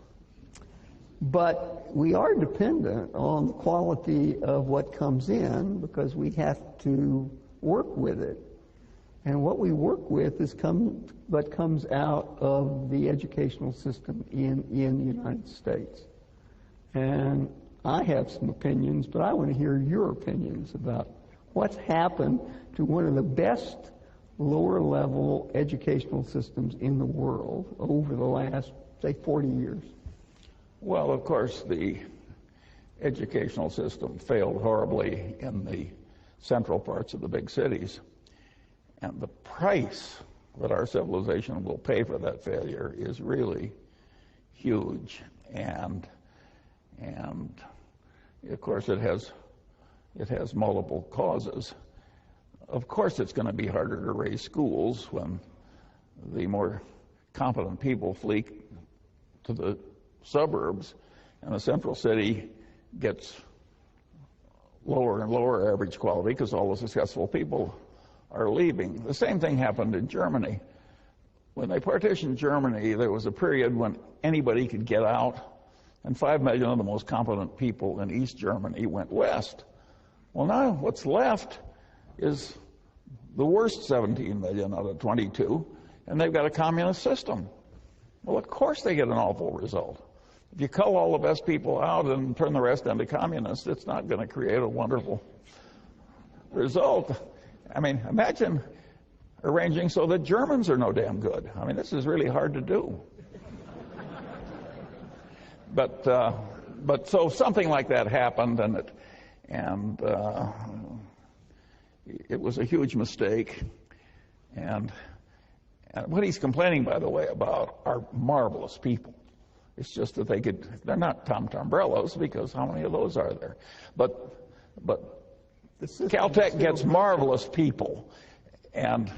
But we are dependent on the quality of what comes in because we have to work with it. And what we work with is what comes out of the educational system in the United States. And I have some opinions, but I want to hear your opinions about what's happened to one of the best lower-level educational systems in the world over the last, say, 40 years. Well, of course, the educational system failed horribly in the central parts of the big cities. And the price that our civilization will pay for that failure is really huge. And of course, it has multiple causes. Of course, it's going to be harder to raise schools when the more competent people flee to the suburbs, and the central city gets lower and lower average quality because all the successful people are leaving. The same thing happened in Germany. When they partitioned Germany, there was a period when anybody could get out, and 5 million of the most competent people in East Germany went west. Well, now what's left is the worst 17 million out of 22, and they've got a communist system. Well, of course they get an awful result. If you cull all the best people out and turn the rest into communists, it's not going to create a wonderful result. I mean, imagine arranging so that Germans are no damn good. I mean, this is really hard to do. But so something like that happened, and it was a huge mistake. And what he's complaining, by the way, about are marvelous people. It's just that they're not Tombrellos, because how many of those are there? But Caltech gets marvelous people, and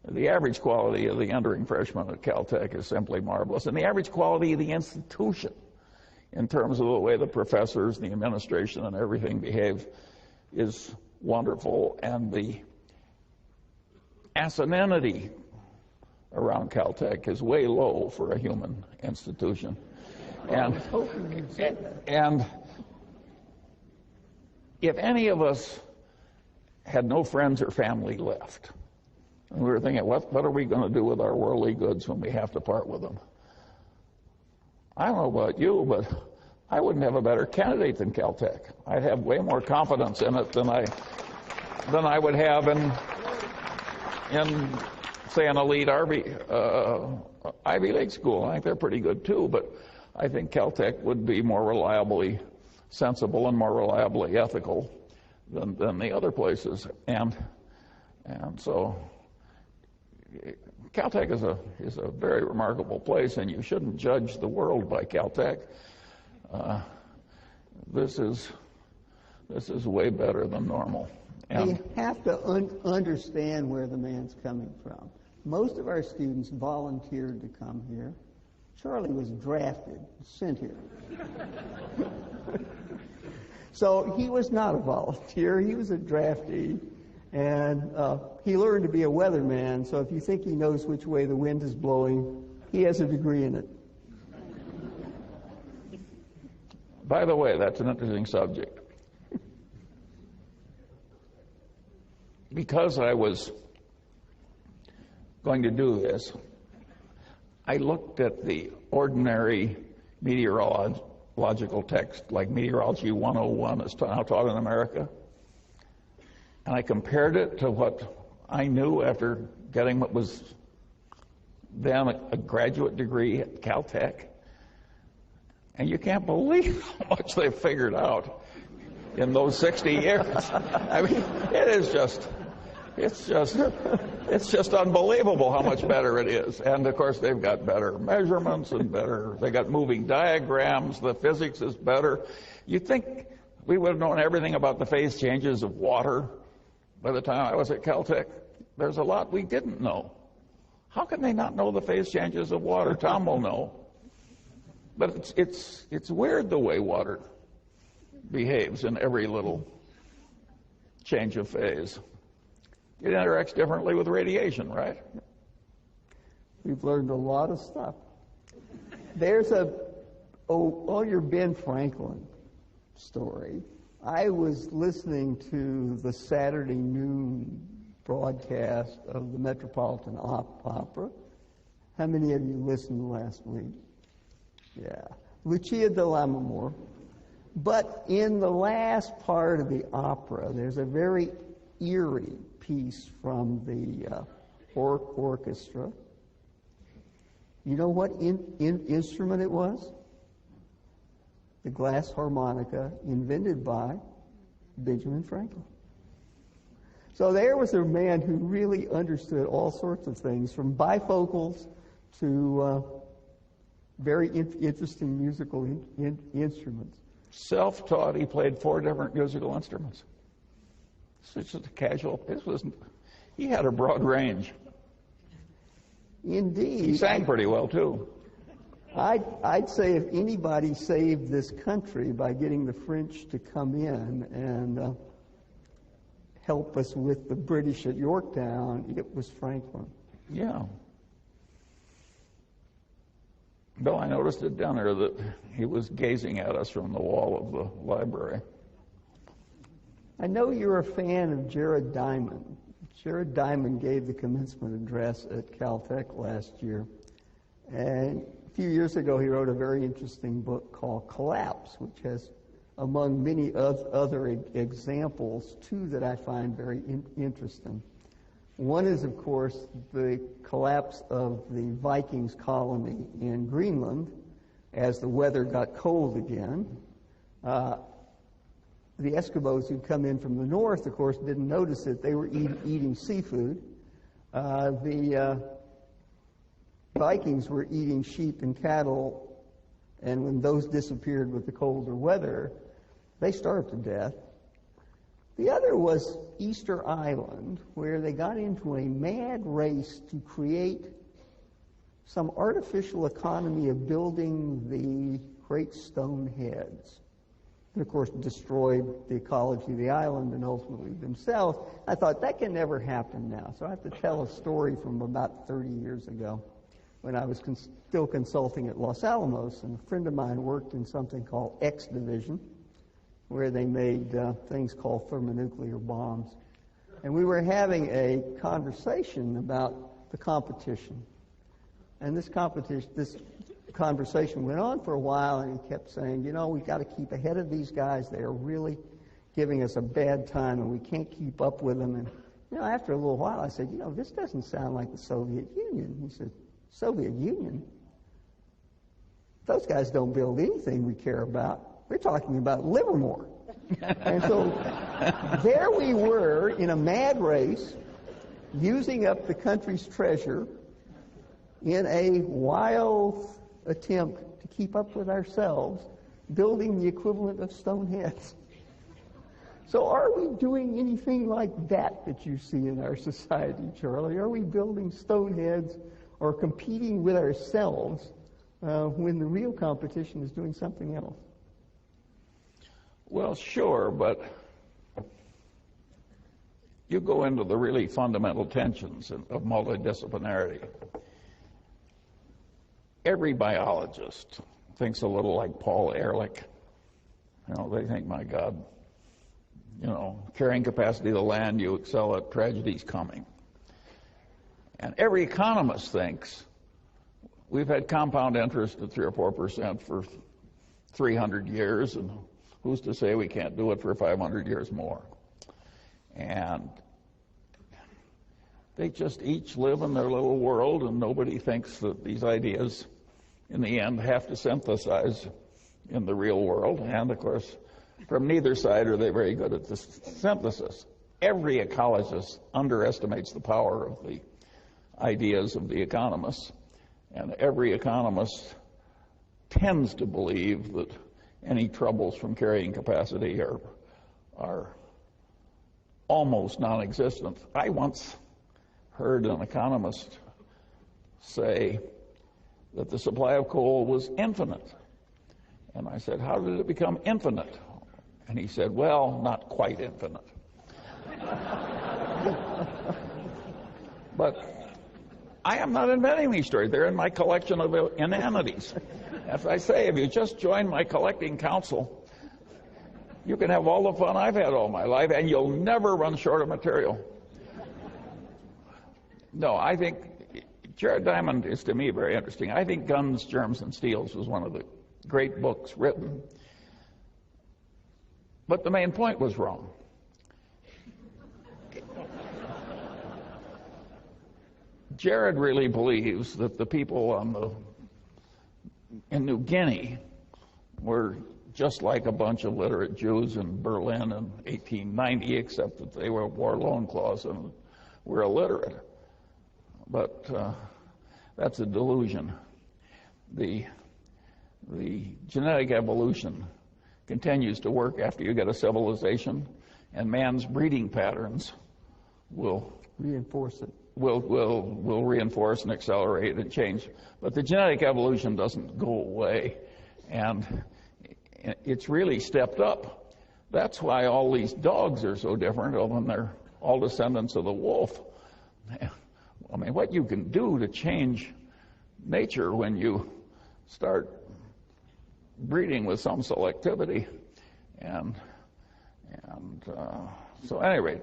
the average quality of the entering freshman at Caltech is simply marvelous. And the average quality of the institution, in terms of the way the professors, the administration, and everything behave, is wonderful. And the asininity around Caltech is way low for a human institution. And if any of us had no friends or family left, and we were thinking, what are we going to do with our worldly goods when we have to part with them? I don't know about you, but I wouldn't have a better candidate than Caltech. I'd have way more confidence in it than I would have in say, an elite Ivy League school. I think they're pretty good too, but I think Caltech would be more reliably sensible and more reliably ethical than the other places. And so Caltech is a very remarkable place, and you shouldn't judge the world by Caltech. This is way better than normal. And you have to understand where the man's coming from. Most of our students volunteered to come here. Charlie was drafted, sent here. So he was not a volunteer. He was a draftee. And he learned to be a weatherman. So if you think he knows which way the wind is blowing, he has a degree in it. By the way, that's an interesting subject. Because I was going to do this, I looked at the ordinary meteorological text, like Meteorology 101 is now taught in America, and I compared it to what I knew after getting what was then a graduate degree at Caltech, and you can't believe how much they've figured out in those 60 years. I mean, it's just unbelievable how much better it is. And of course, they've got better measurements and they got moving diagrams. The physics is better. You'd think we would have known everything about the phase changes of water by the time I was at Caltech. There's a lot we didn't know. How can they not know the phase changes of water? Tom will know. But it's weird the way water behaves in every little change of phase. It interacts differently with radiation, right? We've learned a lot of stuff. There's your Ben Franklin story. I was listening to the Saturday noon broadcast of the Metropolitan Opera. How many of you listened last week? Yeah. Lucia de Lammermoor. But in the last part of the opera, there's a very eerie piece from the orchestra. You know what instrument it was? The glass harmonica, invented by Benjamin Franklin. So there was a man who really understood all sorts of things, from bifocals to very interesting musical instruments. Self-taught, he played 4 different musical instruments. It's just a casual. He had a broad range. Indeed. He sang pretty well too. I'd say if anybody saved this country by getting the French to come in and help us with the British at Yorktown, it was Franklin. Yeah. Bill, I noticed at dinner that he was gazing at us from the wall of the library. I know you're a fan of Jared Diamond. Jared Diamond gave the commencement address at Caltech last year. And if few years ago, he wrote a very interesting book called Collapse, which has, among many other examples, two that I find very interesting. One is, of course, the collapse of the Vikings colony in Greenland as the weather got cold again. The Eskimos who'd come in from the north, of course, didn't notice it. They were eating seafood. The Vikings were eating sheep and cattle, and when those disappeared with the colder weather, they starved to death. The other was Easter Island, where they got into a mad race to create some artificial economy of building the great stone heads. And, of course, destroyed the ecology of the island and ultimately themselves. I thought, that can never happen now. So I have to tell a story from about 30 years ago when I was still consulting at Los Alamos, and a friend of mine worked in something called X Division, where they made things called thermonuclear bombs. And we were having a conversation about the competition. And this conversation went on for a while, and he kept saying, you know, we've got to keep ahead of these guys. They are really giving us a bad time, and we can't keep up with them. And, you know, after a little while, I said, you know, this doesn't sound like the Soviet Union. He said, Soviet Union? Those guys don't build anything we care about. We're talking about Livermore. And so there we were in a mad race, using up the country's treasure in a wild attempt to keep up with ourselves, building the equivalent of stone heads. So are we doing anything like that you see in our society, Charlie? Are we building stone heads or competing with ourselves when the real competition is doing something else? Well, sure, but you go into the really fundamental tensions of multidisciplinarity. Every biologist thinks a little like Paul Ehrlich. You know, they think, my God, you know, carrying capacity of the land, you excel at, tragedy's coming. And every economist thinks we've had compound interest at 3 or 4% for 300 years, and who's to say we can't do it for 500 years more? And they just each live in their little world, and nobody thinks that these ideas, in the end, have to synthesize in the real world. And, of course, from neither side are they very good at this synthesis. Every ecologist underestimates the power of the ideas of the economists, and every economist tends to believe that any troubles from carrying capacity are almost non-existent. I once heard an economist say that the supply of coal was infinite. And I said, how did it become infinite? And he said, well, not quite infinite. But I am not inventing these stories. They're in my collection of inanities. As I say, if you just join my collecting council, you can have all the fun I've had all my life, and you'll never run short of material. No, I think Jared Diamond is, to me, very interesting. I think Guns, Germs, and Steels was one of the great books written. But the main point was wrong. Jared really believes that the people in New Guinea were just like a bunch of literate Jews in Berlin in 1890, except that they wore loincloths and were illiterate. But that's a delusion. The genetic evolution continues to work after you get a civilization, and man's breeding patterns will reinforce it. Will reinforce and accelerate and change. But the genetic evolution doesn't go away, and it's really stepped up. That's why all these dogs are so different, although they're all descendants of the wolf. I mean, what you can do to change nature when you start breeding with some selectivity. So at any rate,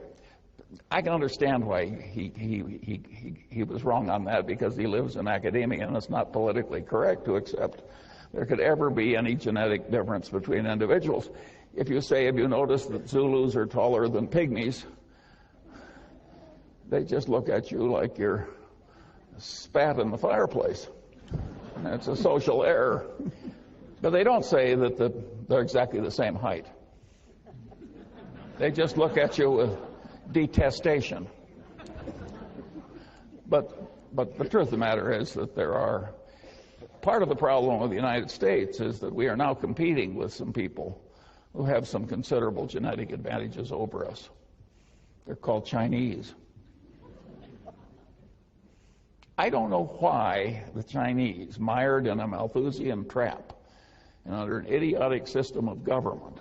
I can understand why he was wrong on that, because he lives in academia and it's not politically correct to accept there could ever be any genetic difference between individuals. If you say, have you noticed that Zulus are taller than pygmies, they just look at you like you're spat in the fireplace. And it's a social error. But they don't say that they're exactly the same height. They just look at you with detestation. But the truth of the matter is that part of the problem of the United States is that we are now competing with some people who have some considerable genetic advantages over us. They're called Chinese. I don't know why the Chinese, mired in a Malthusian trap and under an idiotic system of government,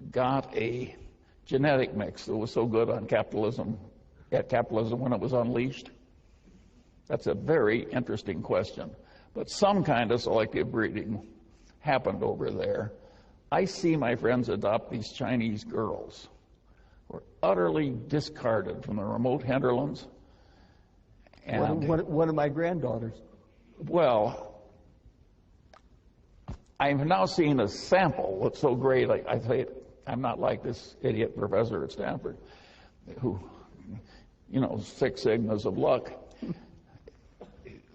got a genetic mix that was so good on capitalism when it was unleashed. That's a very interesting question. But some kind of selective breeding happened over there. I see my friends adopt these Chinese girls who are utterly discarded from the remote hinterlands. And one of my granddaughters. Well, I've now seen a sample that's so great, I say, I'm not like this idiot professor at Stanford who, 6 sigmas of luck.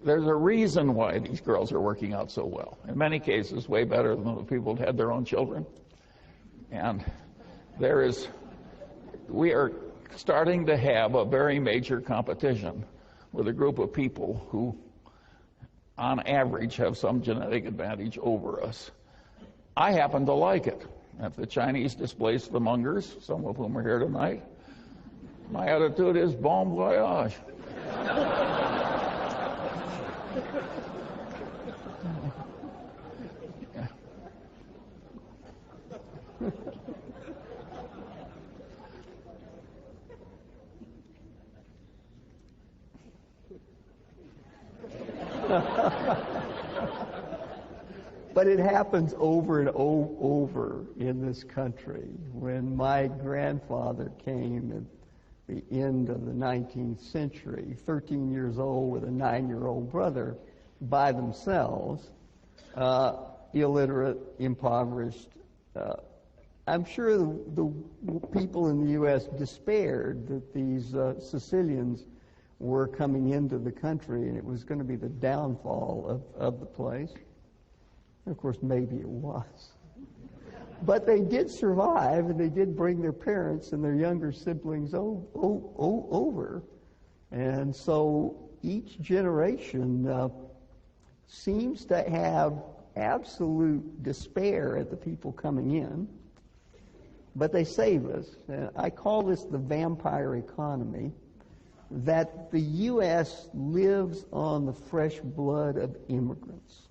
There's a reason why these girls are working out so well. In many cases, way better than the people who had their own children. And we are starting to have a very major competition with a group of people who, on average, have some genetic advantage over us. I happen to like it. If the Chinese displace the Mungers, some of whom are here tonight, my attitude is bon voyage. But it happens over and over in this country. When my grandfather came at the end of the 19th century, 13 years old with a 9-year-old brother by themselves, illiterate, impoverished. I'm sure the people in the U.S. despaired that these Sicilians were coming into the country and it was going to be the downfall of the place. Of course, maybe it was. But they did survive, and they did bring their parents and their younger siblings over. And so each generation seems to have absolute despair at the people coming in, but they save us. I call this the vampire economy, that the U.S. lives on the fresh blood of immigrants.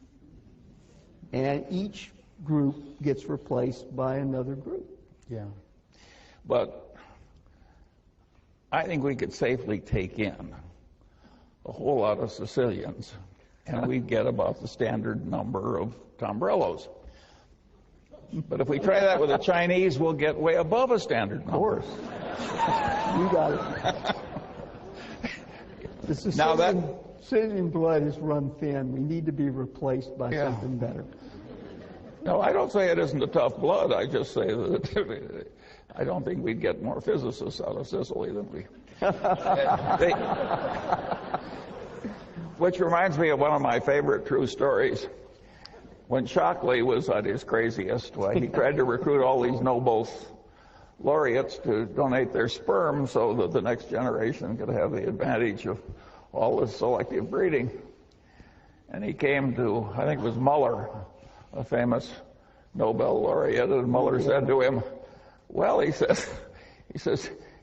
And each group gets replaced by another group. Yeah. But I think we could safely take in a whole lot of Sicilians, and we'd get about the standard number of Tombrellos. But if we try that with the Chinese, we'll get way above a standard number. Of course. You got it. The Sicilian blood is run thin. We need to be replaced by something better. No, I don't say it isn't a tough blood. I just say that I don't think we'd get more physicists out of Sicily than we. Which reminds me of one of my favorite true stories. When Shockley was at his craziest, he tried to recruit all these Nobel laureates to donate their sperm so that the next generation could have the advantage of all this selective breeding. And he came to, I think it was Muller, a famous Nobel laureate, and Muller said to him, well, he says,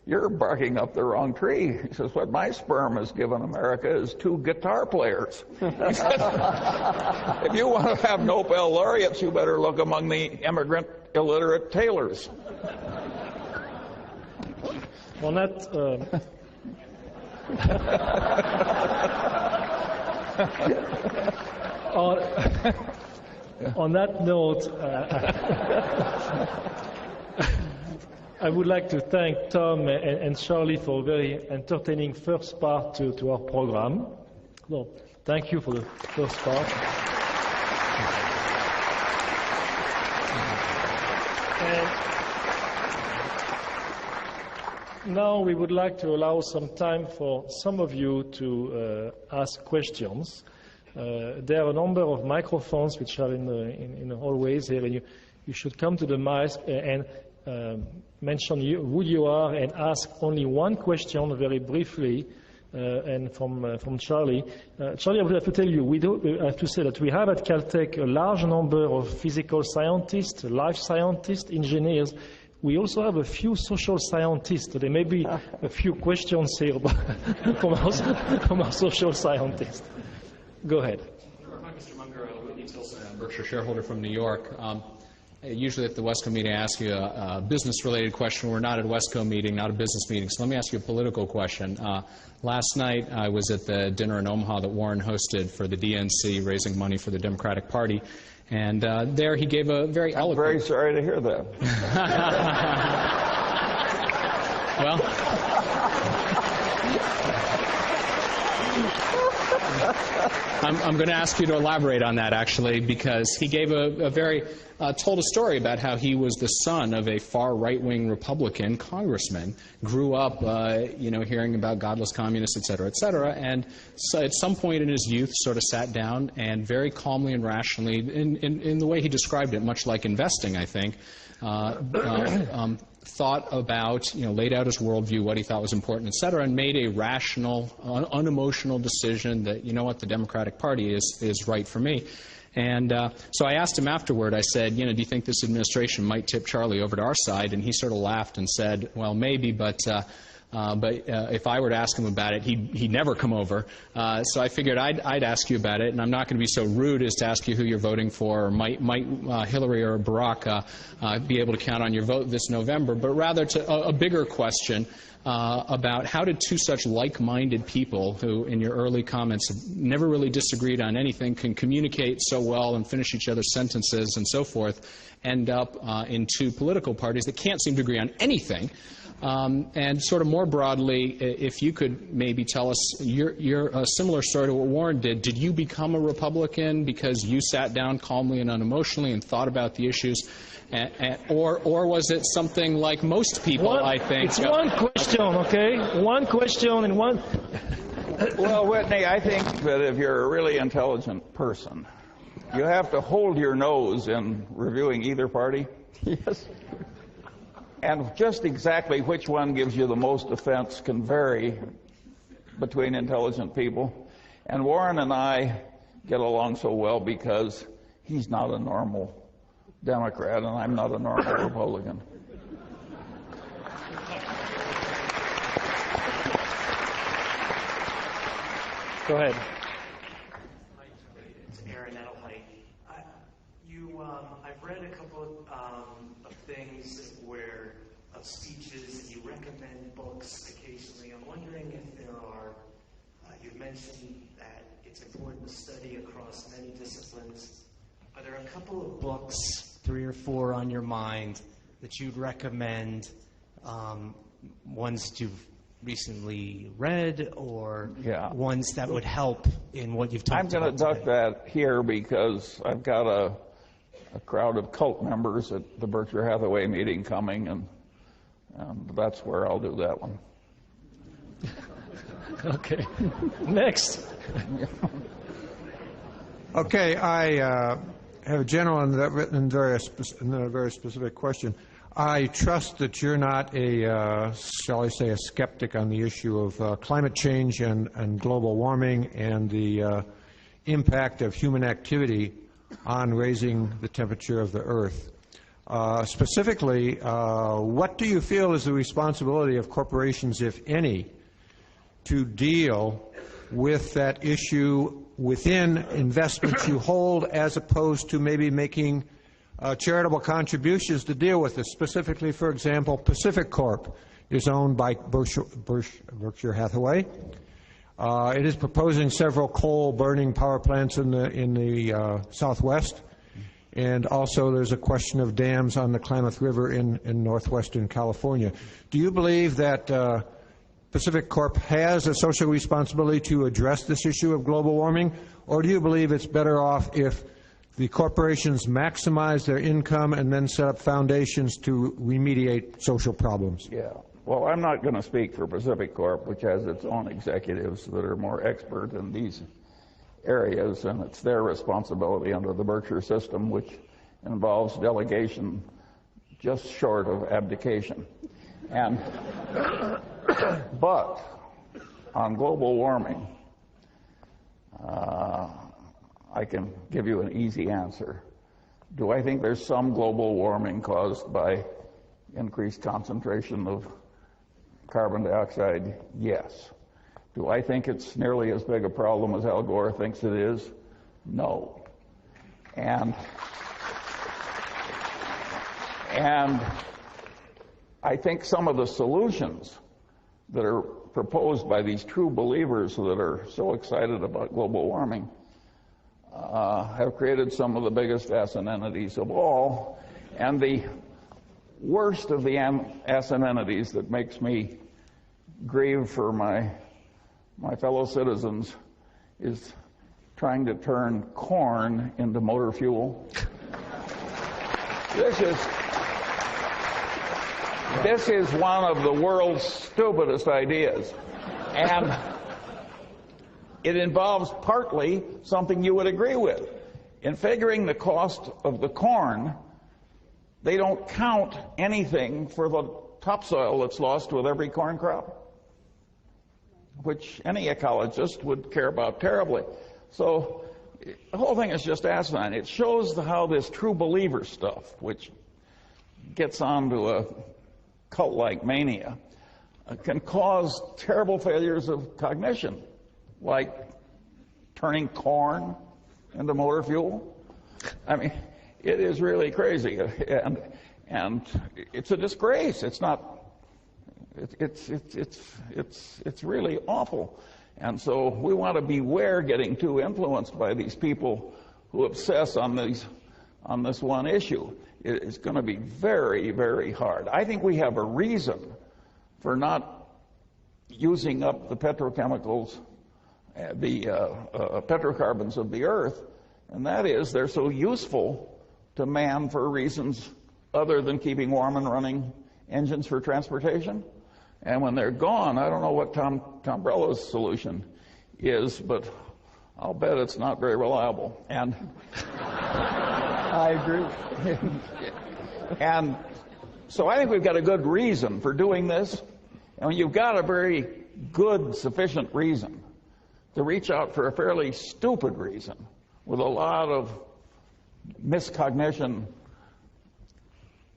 you're barking up the wrong tree. He says, what my sperm has given America is 2 guitar players. He says, if you want to have Nobel laureates, you better look among the immigrant illiterate tailors. On that, on that note, I would like to thank Tom and Charlie for a very entertaining first part to our program. So, thank you for the first part. And now we would like to allow some time for some of you to ask questions. There are a number of microphones which are in the hallways here, and you should come to the mic and mention who you are and ask only one question very briefly. And from Charlie. Charlie, I would have to tell you, I have to say that we have at Caltech a large number of physical scientists, life scientists, engineers. We also have a few social scientists. There may be a few questions here from our social scientists. Go ahead. Hi, Mr. Munger. Whitney Tilson, Berkshire shareholder from New York. Usually at the Wesco meeting, I ask you a business-related question. We're not at a Wesco meeting, not a business meeting, so let me ask you a political question. Last night, I was at the dinner in Omaha that Warren hosted for the DNC, raising money for the Democratic Party, and there he gave a very eloquent... I'm very sorry to hear that. Well... I'm going to ask you to elaborate on that, actually, because he gave told a story about how he was the son of a far right-wing Republican congressman, grew up, hearing about godless communists, et cetera, and so at some point in his youth sort of sat down and very calmly and rationally, in the way he described it, much like investing, I think, thought about, laid out his worldview, what he thought was important, et cetera, and made a rational, unemotional decision that, the Democratic Party is right for me. And so I asked him afterward, I said, do you think this administration might tip Charlie over to our side? And he sort of laughed and said, well, maybe, but if I were to ask him about it, he'd never come over. So I figured I'd ask you about it, and I'm not going to be so rude as to ask you who you're voting for, or might Hillary or Barack be able to count on your vote this November, but rather to a bigger question about how did two such like-minded people, who in your early comments have never really disagreed on anything, can communicate so well and finish each other's sentences and so forth, end up in two political parties that can't seem to agree on anything. And sort of more broadly, if you could maybe tell us your similar story to what Warren did. Did you become a Republican because you sat down calmly and unemotionally and thought about the issues, or was it something like most people? I think it's one question, okay? One question and one. Well, Whitney, I think that if you're a really intelligent person, you have to hold your nose in reviewing either party. Yes. And just exactly which one gives you the most offense can vary between intelligent people. And Warren and I get along so well because he's not a normal Democrat and I'm not a normal Republican. Go ahead. I've read a couple of things of speeches, and you recommend books occasionally. I'm wondering if there are, you've mentioned that it's important to study across many disciplines. Are there a couple of books, 3 or 4 on your mind, that you'd recommend, ones that you've recently read, or ones that would help in what you've talked about? I'm going to duck that here because I've got a crowd of cult members at the Berkshire Hathaway meeting coming, and that's where I'll do that one. Okay. Next. Okay, I have a gentleman that written in a very specific question. I trust that you're not shall I say, a skeptic on the issue of climate change and global warming and the impact of human activity on raising the temperature of the Earth. Specifically, what do you feel is the responsibility of corporations, if any, to deal with that issue within investments you hold, as opposed to maybe making charitable contributions to deal with this? Specifically, for example, Pacific Corp is owned by Berkshire Hathaway. It is proposing several coal-burning power plants in the Southwest. And also there's a question of dams on the Klamath River in northwestern California. Do you believe that Pacific Corp has a social responsibility to address this issue of global warming, or do you believe it's better off if the corporations maximize their income and then set up foundations to remediate social problems? Yeah. Well, I'm not going to speak for Pacific Corp, which has its own executives that are more expert in these areas, and it's their responsibility under the Berkshire system, which involves delegation just short of abdication. And but on global warming, I can give you an easy answer. Do I think there's some global warming caused by increased concentration of carbon dioxide? Yes. Do I think it's nearly as big a problem as Al Gore thinks it is? No. And I think some of the solutions that are proposed by these true believers that are so excited about global warming have created some of the biggest asininities of all. And the worst of the asininities that makes me grieve for my fellow citizens is trying to turn corn into motor fuel. This is one of the world's stupidest ideas. And it involves partly something you would agree with. In figuring the cost of the corn, they don't count anything for the topsoil that's lost with every corn crop, which any ecologist would care about terribly. So the whole thing is just asinine. It shows how this true believer stuff, which gets onto a cult-like mania, can cause terrible failures of cognition, like turning corn into motor fuel. I mean, it is really crazy, and it's a disgrace. It's not. It's really awful, and so we want to beware getting too influenced by these people who obsess on this one issue. It's going to be very, very hard. I think we have a reason for not using up the petrochemicals, the petrocarbons of the earth, and that is they're so useful to man for reasons other than keeping warm and running engines for transportation. And when they're gone, I don't know what Tombrello's solution is, but I'll bet it's not very reliable. And I agree. And so I think we've got a good reason for doing this. And when you've got a very good, sufficient reason to reach out for a fairly stupid reason with a lot of miscognition,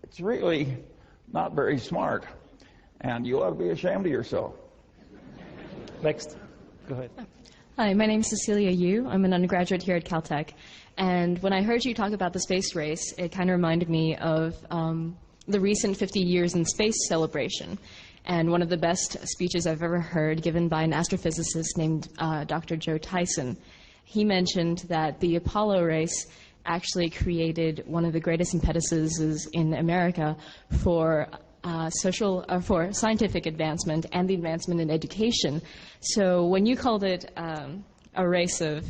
it's really not very smart. And you ought to be ashamed of yourself. Next. Go ahead. Hi, my name is Cecilia Yu. I'm an undergraduate here at Caltech. And when I heard you talk about the space race, it kind of reminded me of the recent 50 years in space celebration. And one of the best speeches I've ever heard given by an astrophysicist named Dr. Joe Tyson. He mentioned that the Apollo race actually created one of the greatest impetuses in America for for scientific advancement and the advancement in education. So when you called it a race of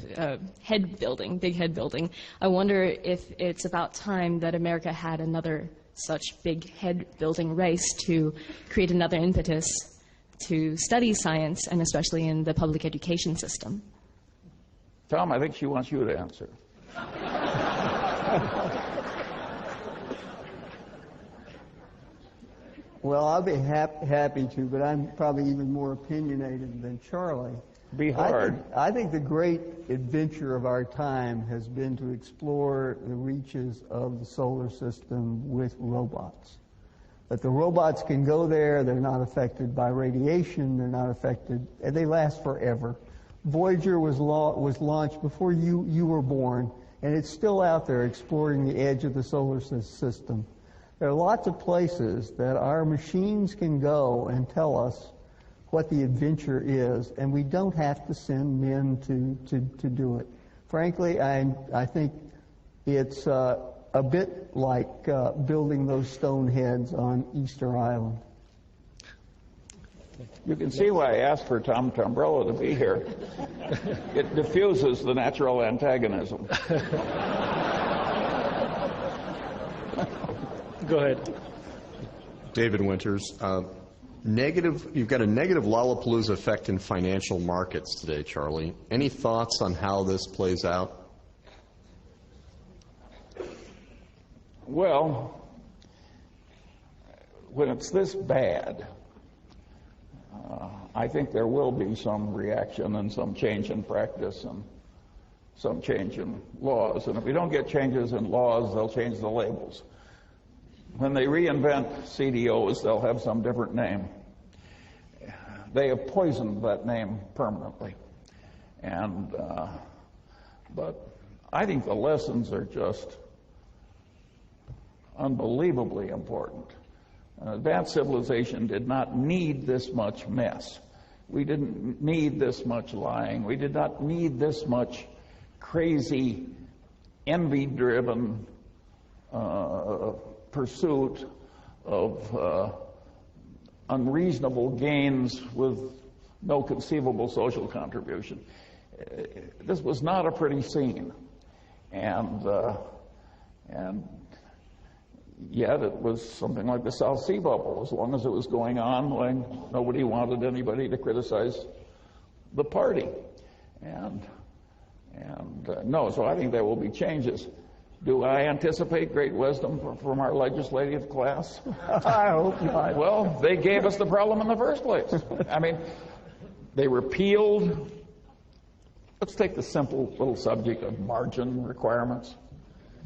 head building, big head building, I wonder if it's about time that America had another such big head building race to create another impetus to study science, and especially in the public education system. Tom, I think she wants you to answer. Well, I'll be happy to, but I'm probably even more opinionated than Charlie. Be hard. I think the great adventure of our time has been to explore the reaches of the solar system with robots. That the robots can go there, they're not affected by radiation, they're not affected, and they last forever. Voyager was launched before you were born, and it's still out there exploring the edge of the solar system. There are lots of places that our machines can go and tell us what the adventure is, and we don't have to send men to do it. Frankly, I think It's a bit like building those stone heads on Easter Island. You can see why I asked for Tom Tombrello to be here. It diffuses the natural antagonism. Go ahead. David Winters. You've got a negative Lollapalooza effect in financial markets today, Charlie. Any thoughts on how this plays out? Well, when it's this bad, I think there will be some reaction and some change in practice and some change in laws. And if we don't get changes in laws, they'll change the labels. When they reinvent CDOs, they'll have some different name. They have poisoned that name permanently. And, but I think the lessons are just unbelievably important. Advanced civilization did not need this much mess. We didn't need this much lying. We did not need this much crazy, envy-driven pursuit of unreasonable gains with no conceivable social contribution. This was not a pretty scene. And yet it was something like the South Sea Bubble. As long as it was going on, nobody wanted anybody to criticize the party. No, so I think there will be changes. Do I anticipate great wisdom from our legislative class? I hope not. Well, they gave us the problem in the first place. I mean, they repealed. Let's take the simple little subject of margin requirements.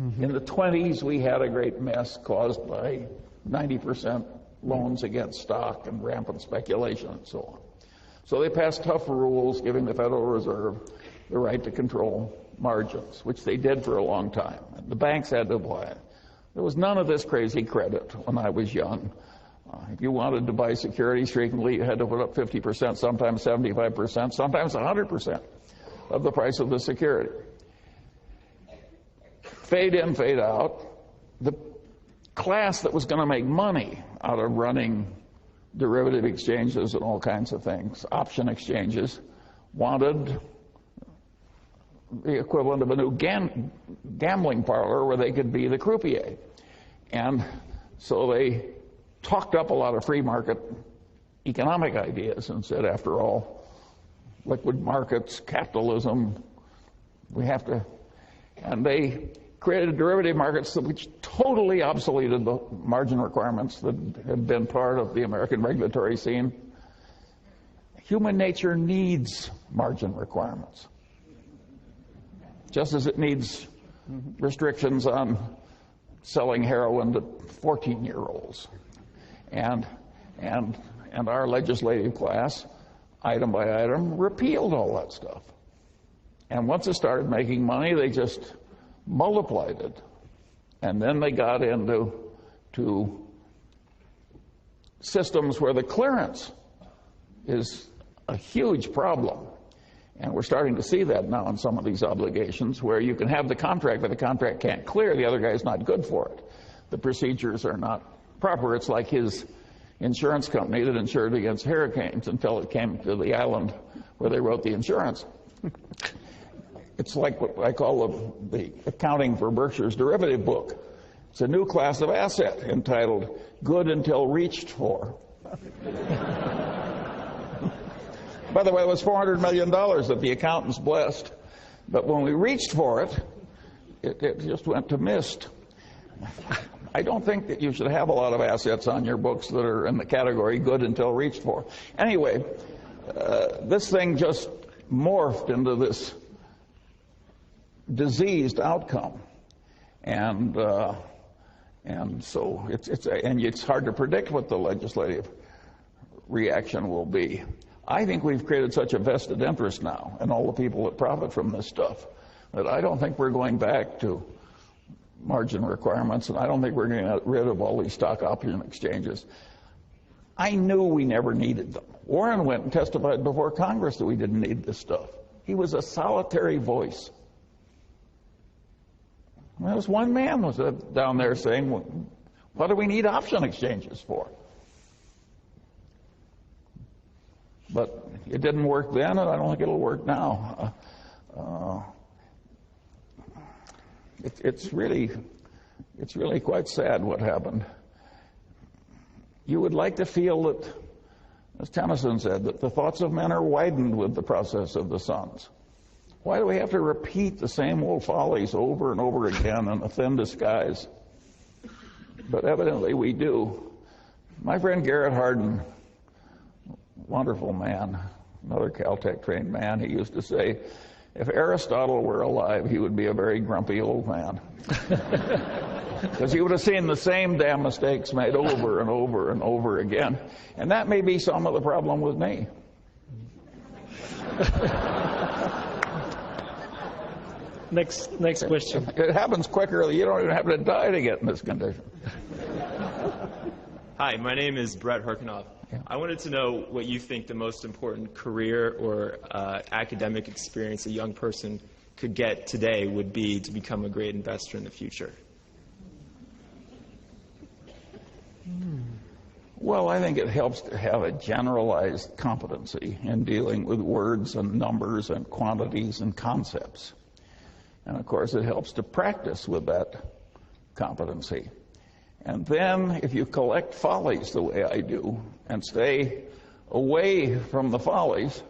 Mm-hmm. In the 20s, we had a great mess caused by 90% loans against stock and rampant speculation and so on. So they passed tough rules giving the Federal Reserve the right to control margins, which they did for a long time. And the banks had to apply it. There was none of this crazy credit when I was young. If you wanted to buy securities frequently, you had to put up 50%, sometimes 75%, sometimes 100% of the price of the security. Fade in, fade out. The class that was going to make money out of running derivative exchanges and all kinds of things, option exchanges, wanted the equivalent of a new gambling parlor where they could be the croupier. And so they talked up a lot of free market economic ideas and said, after all, liquid markets, capitalism, we have to, and they created derivative markets which totally obsoleted the margin requirements that had been part of the American regulatory scene. Human nature needs margin requirements, just as it needs restrictions on selling heroin to 14-year-olds. And our legislative class, item by item, repealed all that stuff. And once it started making money, they just multiplied it. And then they got into systems where the clearance is a huge problem. And we're starting to see that now in some of these obligations where you can have the contract, but the contract can't clear. The other guy's not good for it. The procedures are not proper. It's like his insurance company that insured against hurricanes until it came to the island where they wrote the insurance. It's like what I call the accounting for Berkshire's derivative book. It's a new class of asset entitled good until reached for. By the way, it was $400 million that the accountants blessed. But when we reached for it, it just went to mist. I don't think that you should have a lot of assets on your books that are in the category good until reached for. Anyway, this thing just morphed into this diseased outcome. And so it's hard to predict what the legislative reaction will be. I think we've created such a vested interest now in all the people that profit from this stuff that I don't think we're going back to margin requirements, and I don't think we're going to get rid of all these stock option exchanges. I knew we never needed them. Warren went and testified before Congress that we didn't need this stuff. He was a solitary voice. Well, this one man was down there saying, what do we need option exchanges for? But it didn't work then, and I don't think it'll work now. It's really quite sad what happened. You would like to feel that, as Tennyson said, that the thoughts of men are widened with the process of the suns. Why do we have to repeat the same old follies over and over again in a thin disguise? But evidently we do. My friend Garrett Hardin, wonderful man, another Caltech trained man, he used to say, if Aristotle were alive, he would be a very grumpy old man. Because he would have seen the same damn mistakes made over and over and over again. And that may be some of the problem with me. Next question. It happens quicker. You don't even have to die to get in this condition. Hi, my name is Brett Herkenoff. Yeah. I wanted to know what you think the most important career or academic experience a young person could get today would be to become a great investor in the future. Well, I think it helps to have a generalized competency in dealing with words and numbers and quantities and concepts. And of course, it helps to practice with that competency. And then, if you collect follies the way I do and stay away from the follies,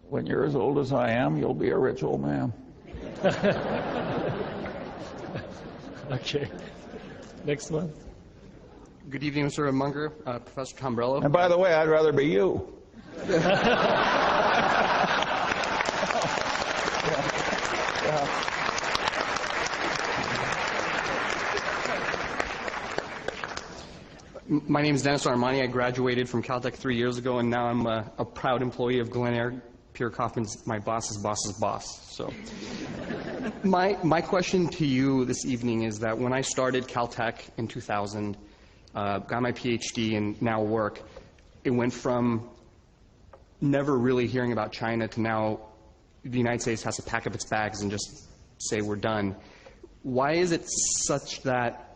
when you're as old as I am, you'll be a rich old man. Okay. Next one. Good evening, Mr. Munger, Professor Tombrello. And by the way, I'd rather be you. My name is Dennis Armani. I graduated from Caltech 3 years ago, and now I'm a proud employee of Glen Eyre. Pierre Kaufman's my boss's boss's boss. So, my question to you this evening is that when I started Caltech in 2000, got my PhD and now work, it went from never really hearing about China to now the United States has to pack up its bags and just say we're done. Why is it such that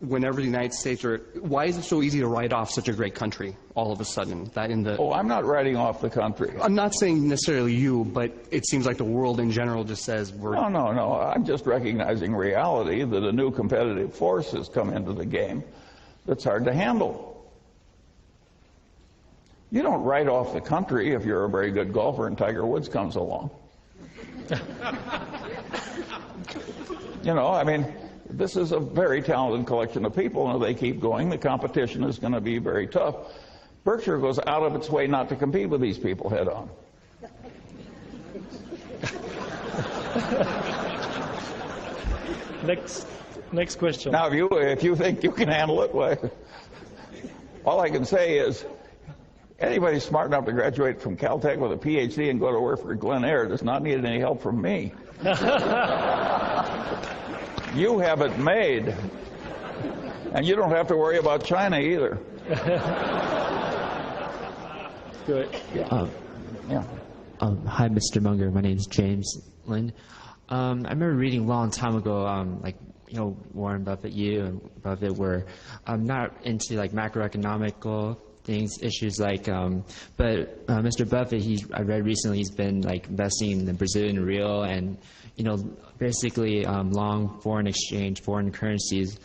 whenever the United States, or why is it so easy to write off such a great country all of a sudden? That in the I'm not writing off the country. I'm not saying necessarily you, but it seems like the world in general just says we're... No. I'm just recognizing reality that a new competitive force has come into the game that's hard to handle. You don't write off the country if you're a very good golfer and Tiger Woods comes along. This is a very talented collection of people, and if they keep going, the competition is going to be very tough. Berkshire goes out of its way not to compete with these people head on. Next question. Now, if you think you can handle it, well, all I can say is anybody smart enough to graduate from Caltech with a PhD and go to work for Glen Eyre does not need any help from me. You have it made. And you don't have to worry about China either. Good. Hi, Mr. Munger. My name is James Lynn. I remember reading a long time ago, Warren Buffett, you and Buffett were not into macroeconomical things, issues but Mr. Buffett, I read recently he's been investing in the Brazilian real and basically long foreign exchange, foreign currencies.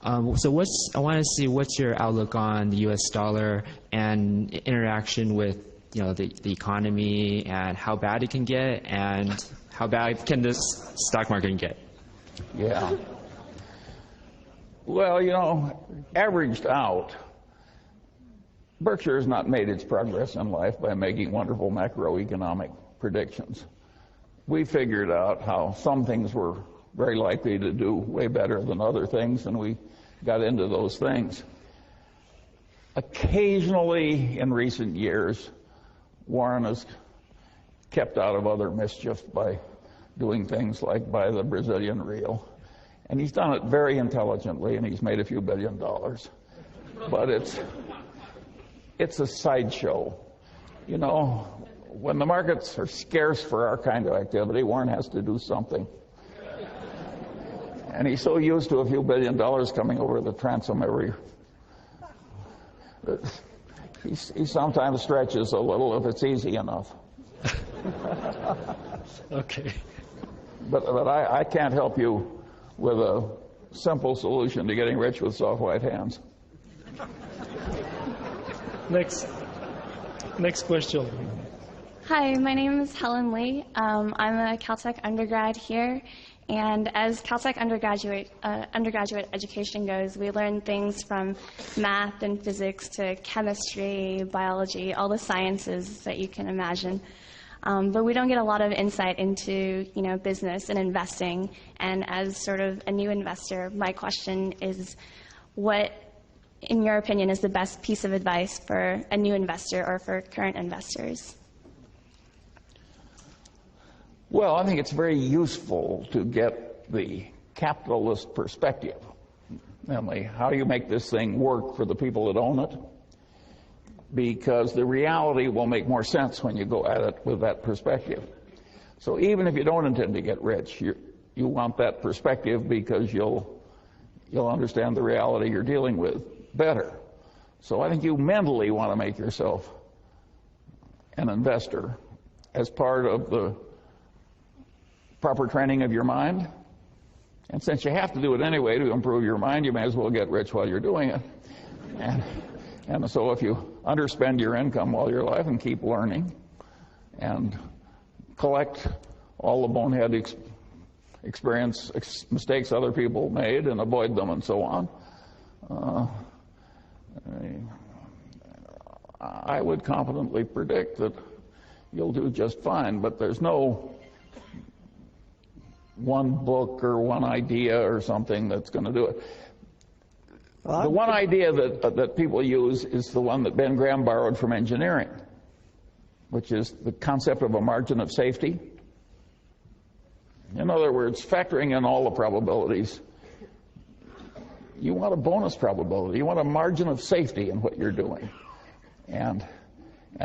So I want to see what's your outlook on the U.S. dollar and interaction with the economy and how bad it can get and how bad can this stock market get? Yeah. Well, averaged out, Berkshire has not made its progress in life by making wonderful macroeconomic predictions. We figured out how some things were very likely to do way better than other things, and we got into those things. Occasionally, in recent years, Warren has kept out of other mischief by doing things like buy the Brazilian real. And he's done it very intelligently, and he's made a few $1 billion. But it's a sideshow. when the markets are scarce for our kind of activity, Warren has to do something. And he's so used to a few $1 billion coming over the transom every... He sometimes stretches a little if it's easy enough. Okay. But I can't help you with a simple solution to getting rich with soft white hands. Next question. Hi, my name is Helen Lee. I'm a Caltech undergrad here, and as Caltech undergraduate education goes, we learn things from math and physics to chemistry, biology, all the sciences that you can imagine. But we don't get a lot of insight into, business and investing. And as sort of a new investor, my question is, what, in your opinion, is the best piece of advice for a new investor or for current investors? Well, I think it's very useful to get the capitalist perspective. Namely, how do you make this thing work for the people that own it? Because the reality will make more sense when you go at it with that perspective. So even if you don't intend to get rich, you want that perspective because you'll understand the reality you're dealing with better. So I think you mentally want to make yourself an investor as part of the proper training of your mind. And since you have to do it anyway to improve your mind, you may as well get rich while you're doing it. And so if you underspend your income while you're alive and keep learning and collect all the bonehead mistakes other people made and avoid them and so on, I would confidently predict that you'll do just fine. But there's no one book or one idea or something that's going to do it. The one idea that people use is the one that Ben Graham borrowed from engineering, which is the concept of a margin of safety. In other words, factoring in all the probabilities, you want a bonus probability. You want a margin of safety in what you're doing. And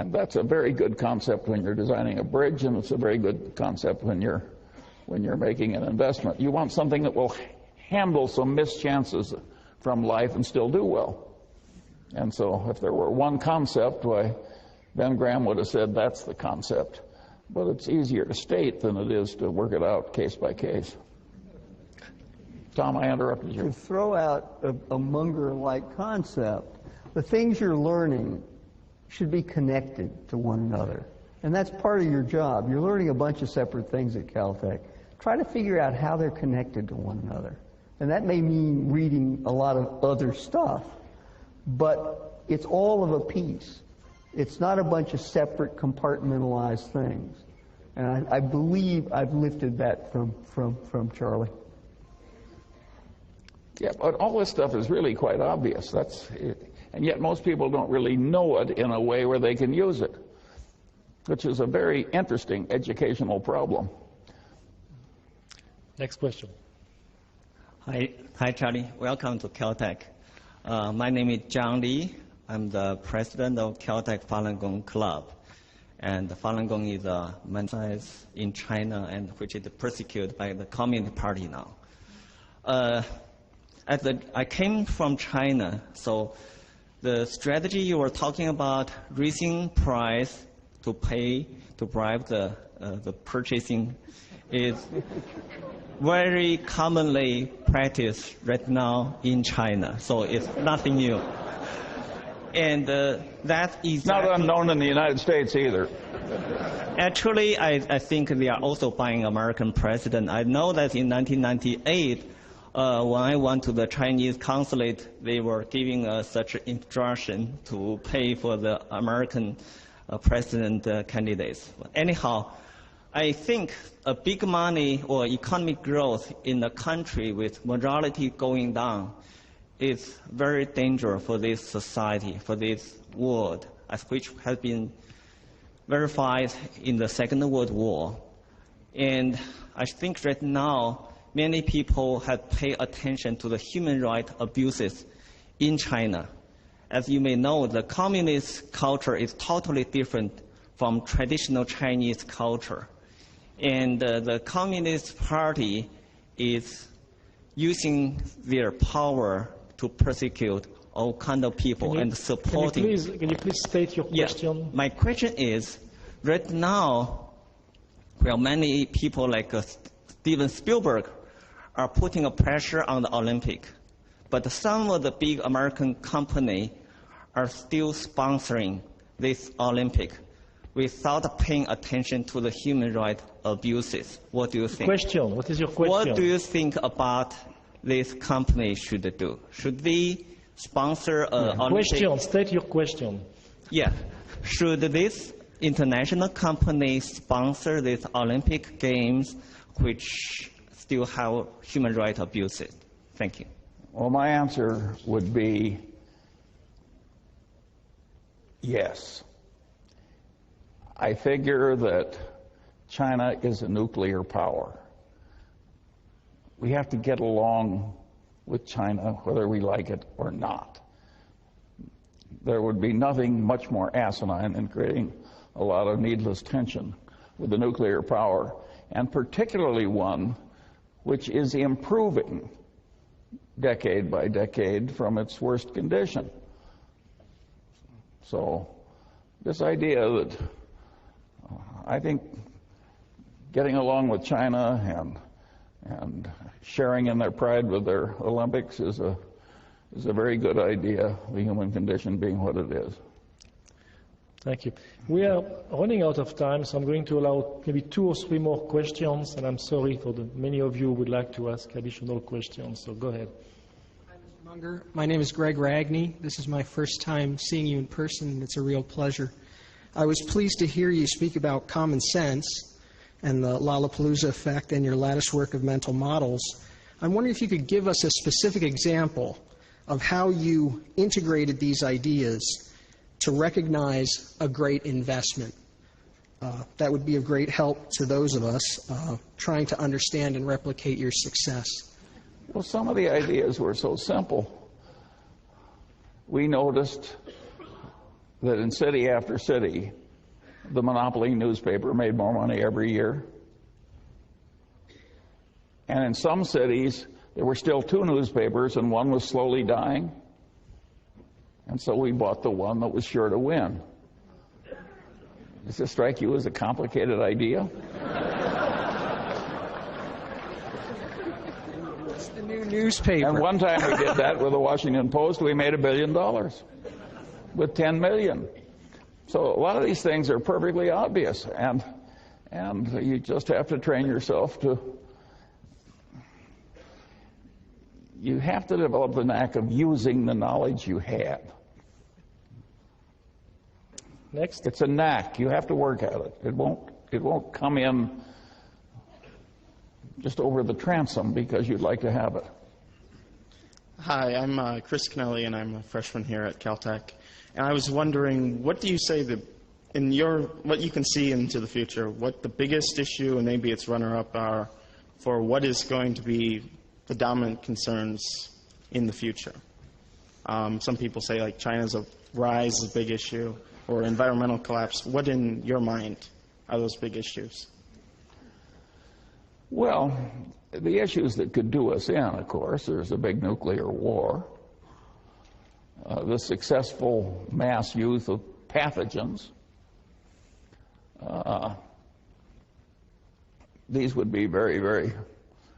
that's a very good concept when you're designing a bridge, and it's a very good concept when you're making an investment. You want something that will handle some mischances from life and still do well. And so if there were one concept, why, Ben Graham would have said that's the concept. But it's easier to state than it is to work it out case by case. Tom, I interrupted you. To throw out a Munger-like concept, the things you're learning should be connected to one another. And that's part of your job. You're learning a bunch of separate things at Caltech. Try to figure out how they're connected to one another. And that may mean reading a lot of other stuff, but it's all of a piece. It's not a bunch of separate compartmentalized things. And I believe I've lifted that from Charlie. Yeah, but all this stuff is really quite obvious. And yet most people don't really know it in a way where they can use it, which is a very interesting educational problem. Next question. Hi, Charlie. Welcome to Caltech. My name is John Lee. I'm the president of Caltech Falun Gong Club. And Falun Gong is a movement in China and which is persecuted by the Communist Party now. I came from China, so the strategy you were talking about, raising price to bribe the purchasing, is very commonly practiced right now in China. So it's nothing new. And that is not unknown in the United States either. Actually, I think they are also buying American president. I know that in 1998, when I went to the Chinese consulate, they were giving us such instruction to pay for the American president candidates. Anyhow, I think a big money or economic growth in a country with morality going down is very dangerous for this society, for this world, as which has been verified in the Second World War. And I think right now, many people have paid attention to the human rights abuses in China. As you may know, the communist culture is totally different from traditional Chinese culture. And the Communist Party is using their power to persecute all kinds of people and supporting. Can you please state your question? Yeah. My question is, right now, well, many people like Steven Spielberg are putting a pressure on the Olympic, but some of the big American companies are still sponsoring this Olympic without paying attention to the human rights abuses. What do you think? Question. What is your question? What do you think about this company should do? Should they sponsor Olympic? Question. State your question. Yeah. Should this international company sponsor these Olympic Games which still have human rights abuses? Thank you. Well, my answer would be yes. I figure that China is a nuclear power. We have to get along with China whether we like it or not. There would be nothing much more asinine than creating a lot of needless tension with the nuclear power, and particularly one which is improving decade by decade from its worst condition. So this idea that I think getting along with China and sharing in their pride with their Olympics is a very good idea, the human condition being what it is. Thank you. We are running out of time, so I'm going to allow maybe 2 or 3 more questions, and I'm sorry for the many of you who would like to ask additional questions, so go ahead. Hi, Mr. Munger. My name is Greg Ragney. This is my first time seeing you in person, and it's a real pleasure. I was pleased to hear you speak about common sense and the Lollapalooza effect and your lattice work of mental models. I'm wondering if you could give us a specific example of how you integrated these ideas to recognize a great investment. That would be of great help to those of us trying to understand and replicate your success. Well, some of the ideas were so simple. We noticed that in city after city, the monopoly newspaper made more money every year. And in some cities, there were still 2 newspapers and one was slowly dying. And so we bought the one that was sure to win. Does this strike you as a complicated idea? It's the new newspaper. And one time we did that with the Washington Post. We made $1 billion with 10 million. So a lot of these things are perfectly obvious, and you just have to train yourself to. You have to develop the knack of using the knowledge you have. Next. It's a knack. You have to work at it. It won't come in just over the transom because you'd like to have it. Hi, I'm Chris Kennelly, and I'm a freshman here at Caltech. And I was wondering, what do you say what you can see into the future, what the biggest issue and maybe its runner-up are for what is going to be the dominant concerns in the future? Some people say like China's rise is a big issue, or environmental collapse. What in your mind are those big issues? Well, the issues that could do us in, of course, there's a big nuclear war, the successful mass use of pathogens. These would be very, very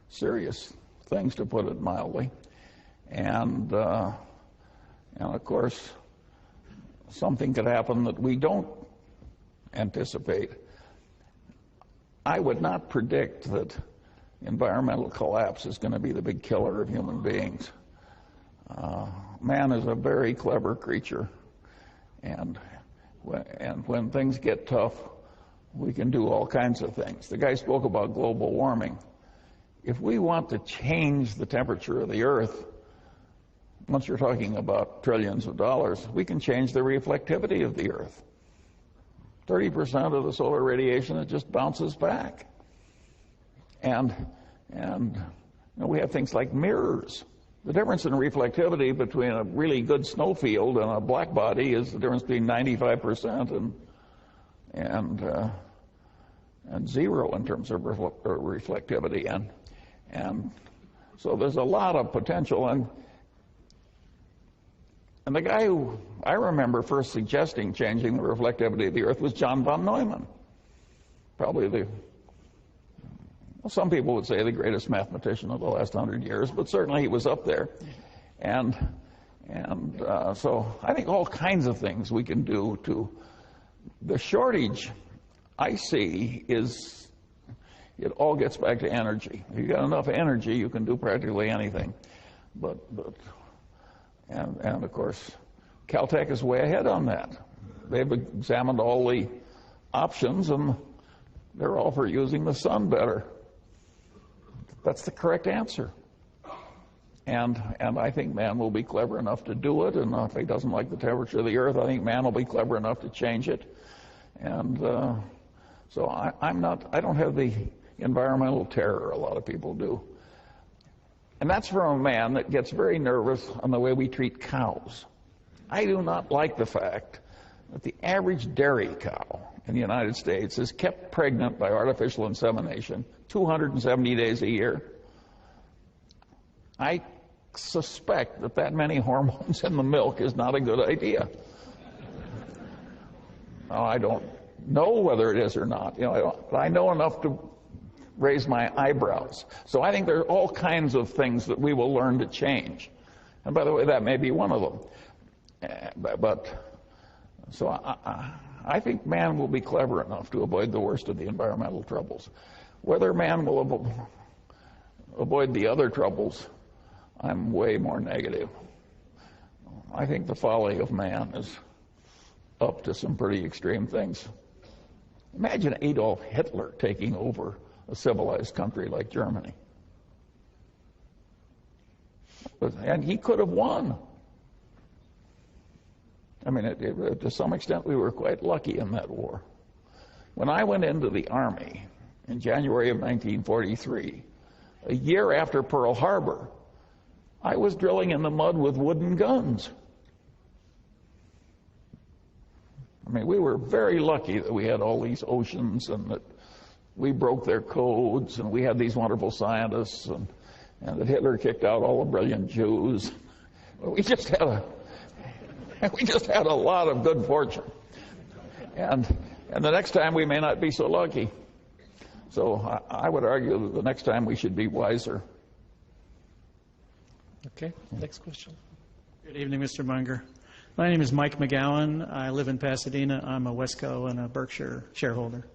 serious things, to put it mildly. And of course, something could happen that we don't anticipate. I would not predict that environmental collapse is going to be the big killer of human beings. Man is a very clever creature, and when things get tough, we can do all kinds of things. The guy spoke about global warming. If we want to change the temperature of the Earth, once you're talking about trillions of dollars, we can change the reflectivity of the Earth. 30% of the solar radiation, it just bounces back. And we have things like mirrors. The difference in reflectivity between a really good snowfield and a black body is the difference between 95% and zero in terms of reflectivity, and so there's a lot of potential. And the guy who I remember first suggesting changing the reflectivity of the Earth was John von Neumann, probably some people would say the greatest mathematician of the last 100 years, but certainly he was up there. And so I think all kinds of things we can do to. The shortage I see is, it all gets back to energy. If you've got enough energy, you can do practically anything. And of course, Caltech is way ahead on that. They've examined all the options, and they're all for using the sun better. That's the correct answer. And I think man will be clever enough to do it, and if he doesn't like the temperature of the Earth, I think man will be clever enough to change it. And so I don't have the environmental terror a lot of people do. And that's from a man that gets very nervous on the way we treat cows. I do not like the fact that the average dairy cow in the United States is kept pregnant by artificial insemination 270 days a year. I suspect that many hormones in the milk is not a good idea. Now, I don't know whether it is or not. But I know enough to raise my eyebrows. So I think there are all kinds of things that we will learn to change. And by the way, that may be one of them. So I think man will be clever enough to avoid the worst of the environmental troubles. Whether man will avoid the other troubles, I'm way more negative. I think the folly of man is up to some pretty extreme things. Imagine Adolf Hitler taking over a civilized country like Germany. And he could have won. I mean, to some extent, we were quite lucky in that war. When I went into the Army in January of 1943, a year after Pearl Harbor, I was drilling in the mud with wooden guns. I mean, we were very lucky that we had all these oceans and that we broke their codes and we had these wonderful scientists and that Hitler kicked out all the brilliant Jews. We just had a lot of good fortune. And the next time we may not be so lucky. So I would argue that the next time we should be wiser. Okay, next question. Good evening, Mr. Munger. My name is Mike McGowan. I live in Pasadena. I'm a Wesco and a Berkshire shareholder.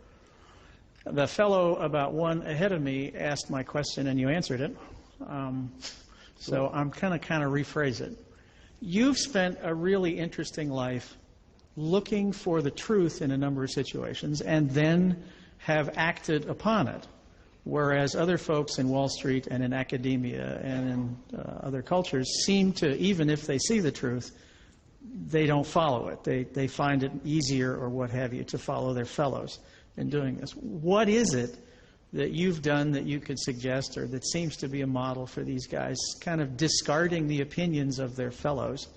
The fellow about one ahead of me asked my question and you answered it. So I'm going to kind of rephrase it. You've spent a really interesting life looking for the truth in a number of situations and then have acted upon it, whereas other folks in Wall Street and in academia and in other cultures seem to, even if they see the truth, they don't follow it. They find it easier or what have you to follow their fellows in doing this. What is it that you've done that you could suggest or that seems to be a model for these guys kind of discarding the opinions of their fellows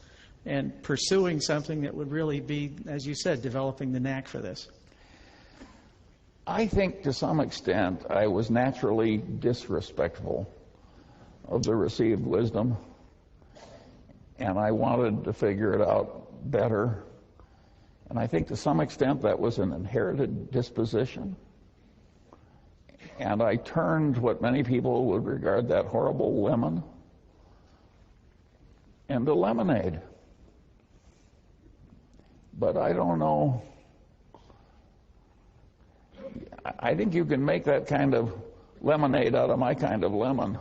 and pursuing something that would really be, as you said, developing the knack for this? I think to some extent I was naturally disrespectful of the received wisdom, and I wanted to figure it out better. And I think to some extent that was an inherited disposition. And I turned what many people would regard that horrible lemon into lemonade. But I don't know. I think you can make that kind of lemonade out of my kind of lemon.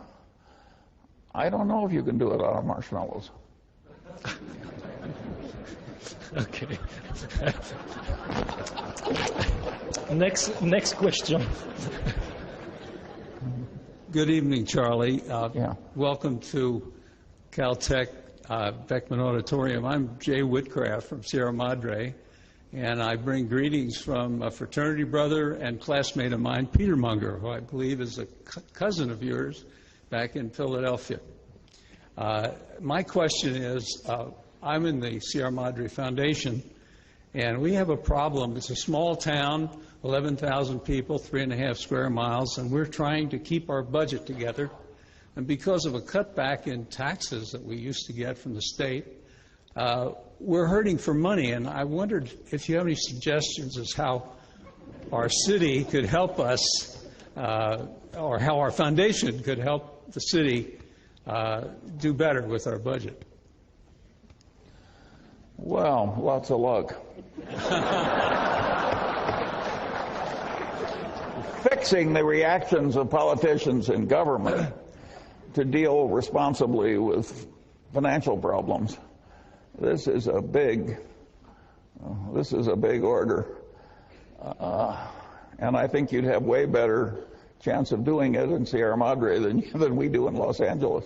I don't know if you can do it out of marshmallows. Okay. Next question. Good evening, Charlie. Welcome to Caltech Beckman Auditorium. I'm Jay Whitcraft from Sierra Madre, and I bring greetings from a fraternity brother and classmate of mine, Peter Munger, who I believe is a cousin of yours back in Philadelphia. My question is, I'm in the Sierra Madre Foundation, And we have a problem. It's a small town, 11,000 people, 3.5 square miles, and we're trying to keep our budget together. And because of a cutback in taxes that we used to get from the state, we're hurting for money. And I wondered if you have any suggestions as how our city could help us, or how our foundation could help the city do better with our budget. Well, lots of luck. Fixing the reactions of politicians in government to deal responsibly with financial problems. This is a big order. And I think you'd have way better chance of doing it in Sierra Madre than we do in Los Angeles.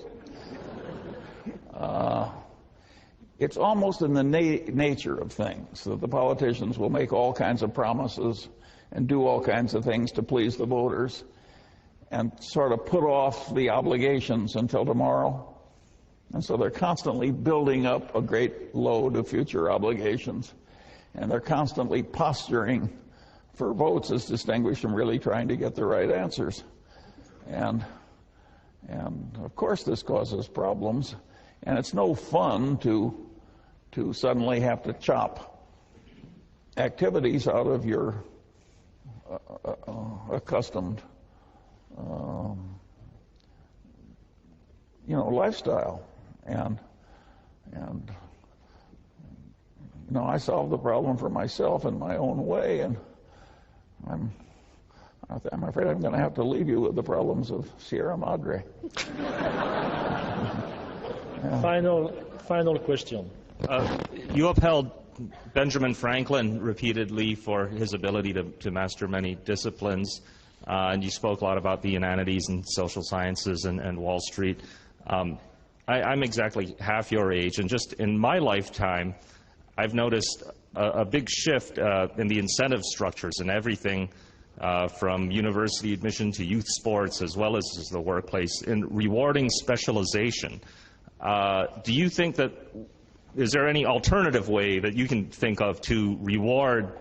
It's almost in the nature of things that the politicians will make all kinds of promises and do all kinds of things to please the voters and sort of put off the obligations until tomorrow. And so they're constantly building up a great load of future obligations. And they're constantly posturing for votes as distinguished from really trying to get the right answers. And of course this causes problems. And it's no fun to suddenly have to chop activities out of your accustomed lifestyle. And I solved the problem for myself in my own way, and I'm afraid I'm going to have to leave you with the problems of Sierra Madre. Final question. You upheld Benjamin Franklin repeatedly for his ability to master many disciplines, and you spoke a lot about the humanities and social sciences and Wall Street. I'm exactly half your age, and just in my lifetime, I've noticed a big shift in the incentive structures and everything from university admission to youth sports as well as the workplace in rewarding specialization. Do you think that, is there any alternative way that you can think of to reward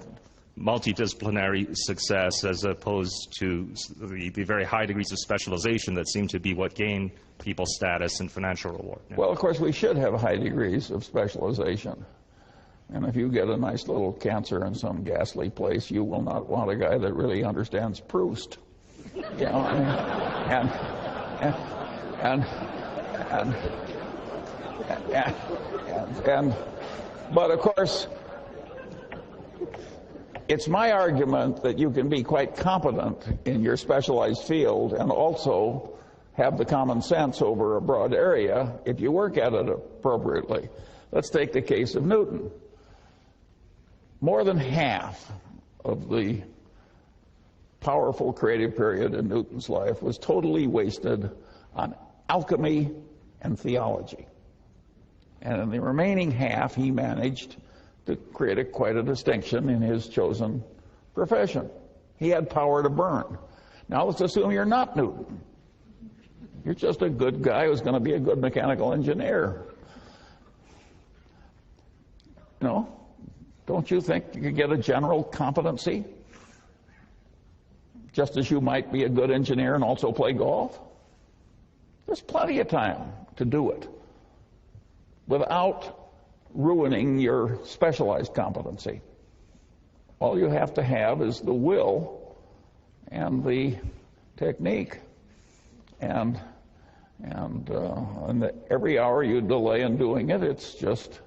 multidisciplinary success as opposed to the very high degrees of specialization that seem to be what gain people status and financial reward? Well, of course, we should have high degrees of specialization. And if you get a nice little cancer in some ghastly place, you will not want a guy that really understands Proust. You know, but of course, it's my argument that you can be quite competent in your specialized field and also have the common sense over a broad area if you work at it appropriately. Let's take the case of Newton. More than half of the powerful creative period in Newton's life was totally wasted on alchemy and theology. And in the remaining half, he managed to create quite a distinction in his chosen profession. He had power to burn. Now let's assume you're not Newton. You're just a good guy who's going to be a good mechanical engineer. No? Don't you think you could get a general competency? Just as you might be a good engineer and also play golf? There's plenty of time to do it without ruining your specialized competency. All you have to have is the will and the technique. And every hour you delay in doing it, it's just,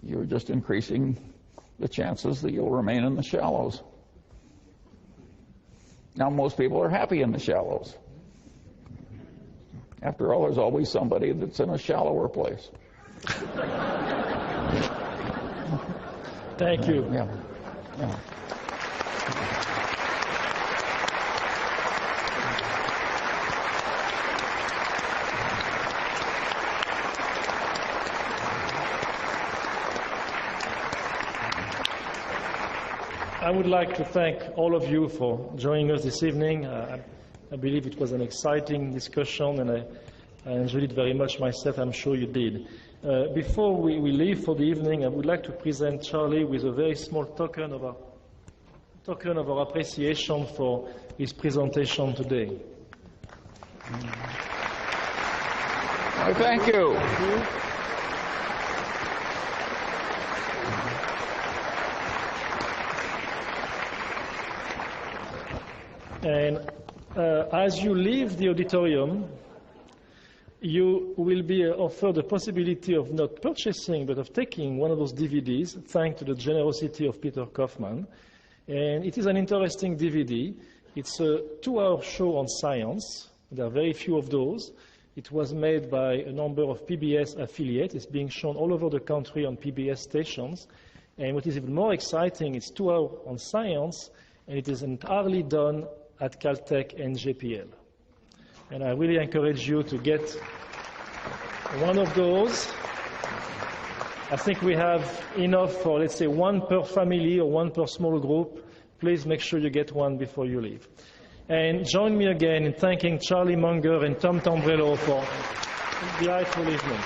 you're just increasing the chances that you'll remain in the shallows. Now, most people are happy in the shallows. After all, there's always somebody that's in a shallower place. Thank you. Yeah. I would like to thank all of you for joining us this evening. I believe it was an exciting discussion, and I enjoyed it very much myself. I'm sure you did. Before we leave for the evening, I would like to present Charlie with a very small token of our appreciation for his presentation today. Thank you. And as you leave the auditorium, you will be offered the possibility of not purchasing, but of taking one of those DVDs, thanks to the generosity of Peter Kaufman. And it is an interesting DVD. It's a 2-hour show on science. There are very few of those. It was made by a number of PBS affiliates. It's being shown all over the country on PBS stations. And what is even more exciting, it's 2 hours on science, and it is entirely done at Caltech and JPL. And I really encourage you to get one of those. I think we have enough for, let's say, one per family or one per small group. Please make sure you get one before you leave. And join me again in thanking Charlie Munger and Tom Tombrello for the delightful evening.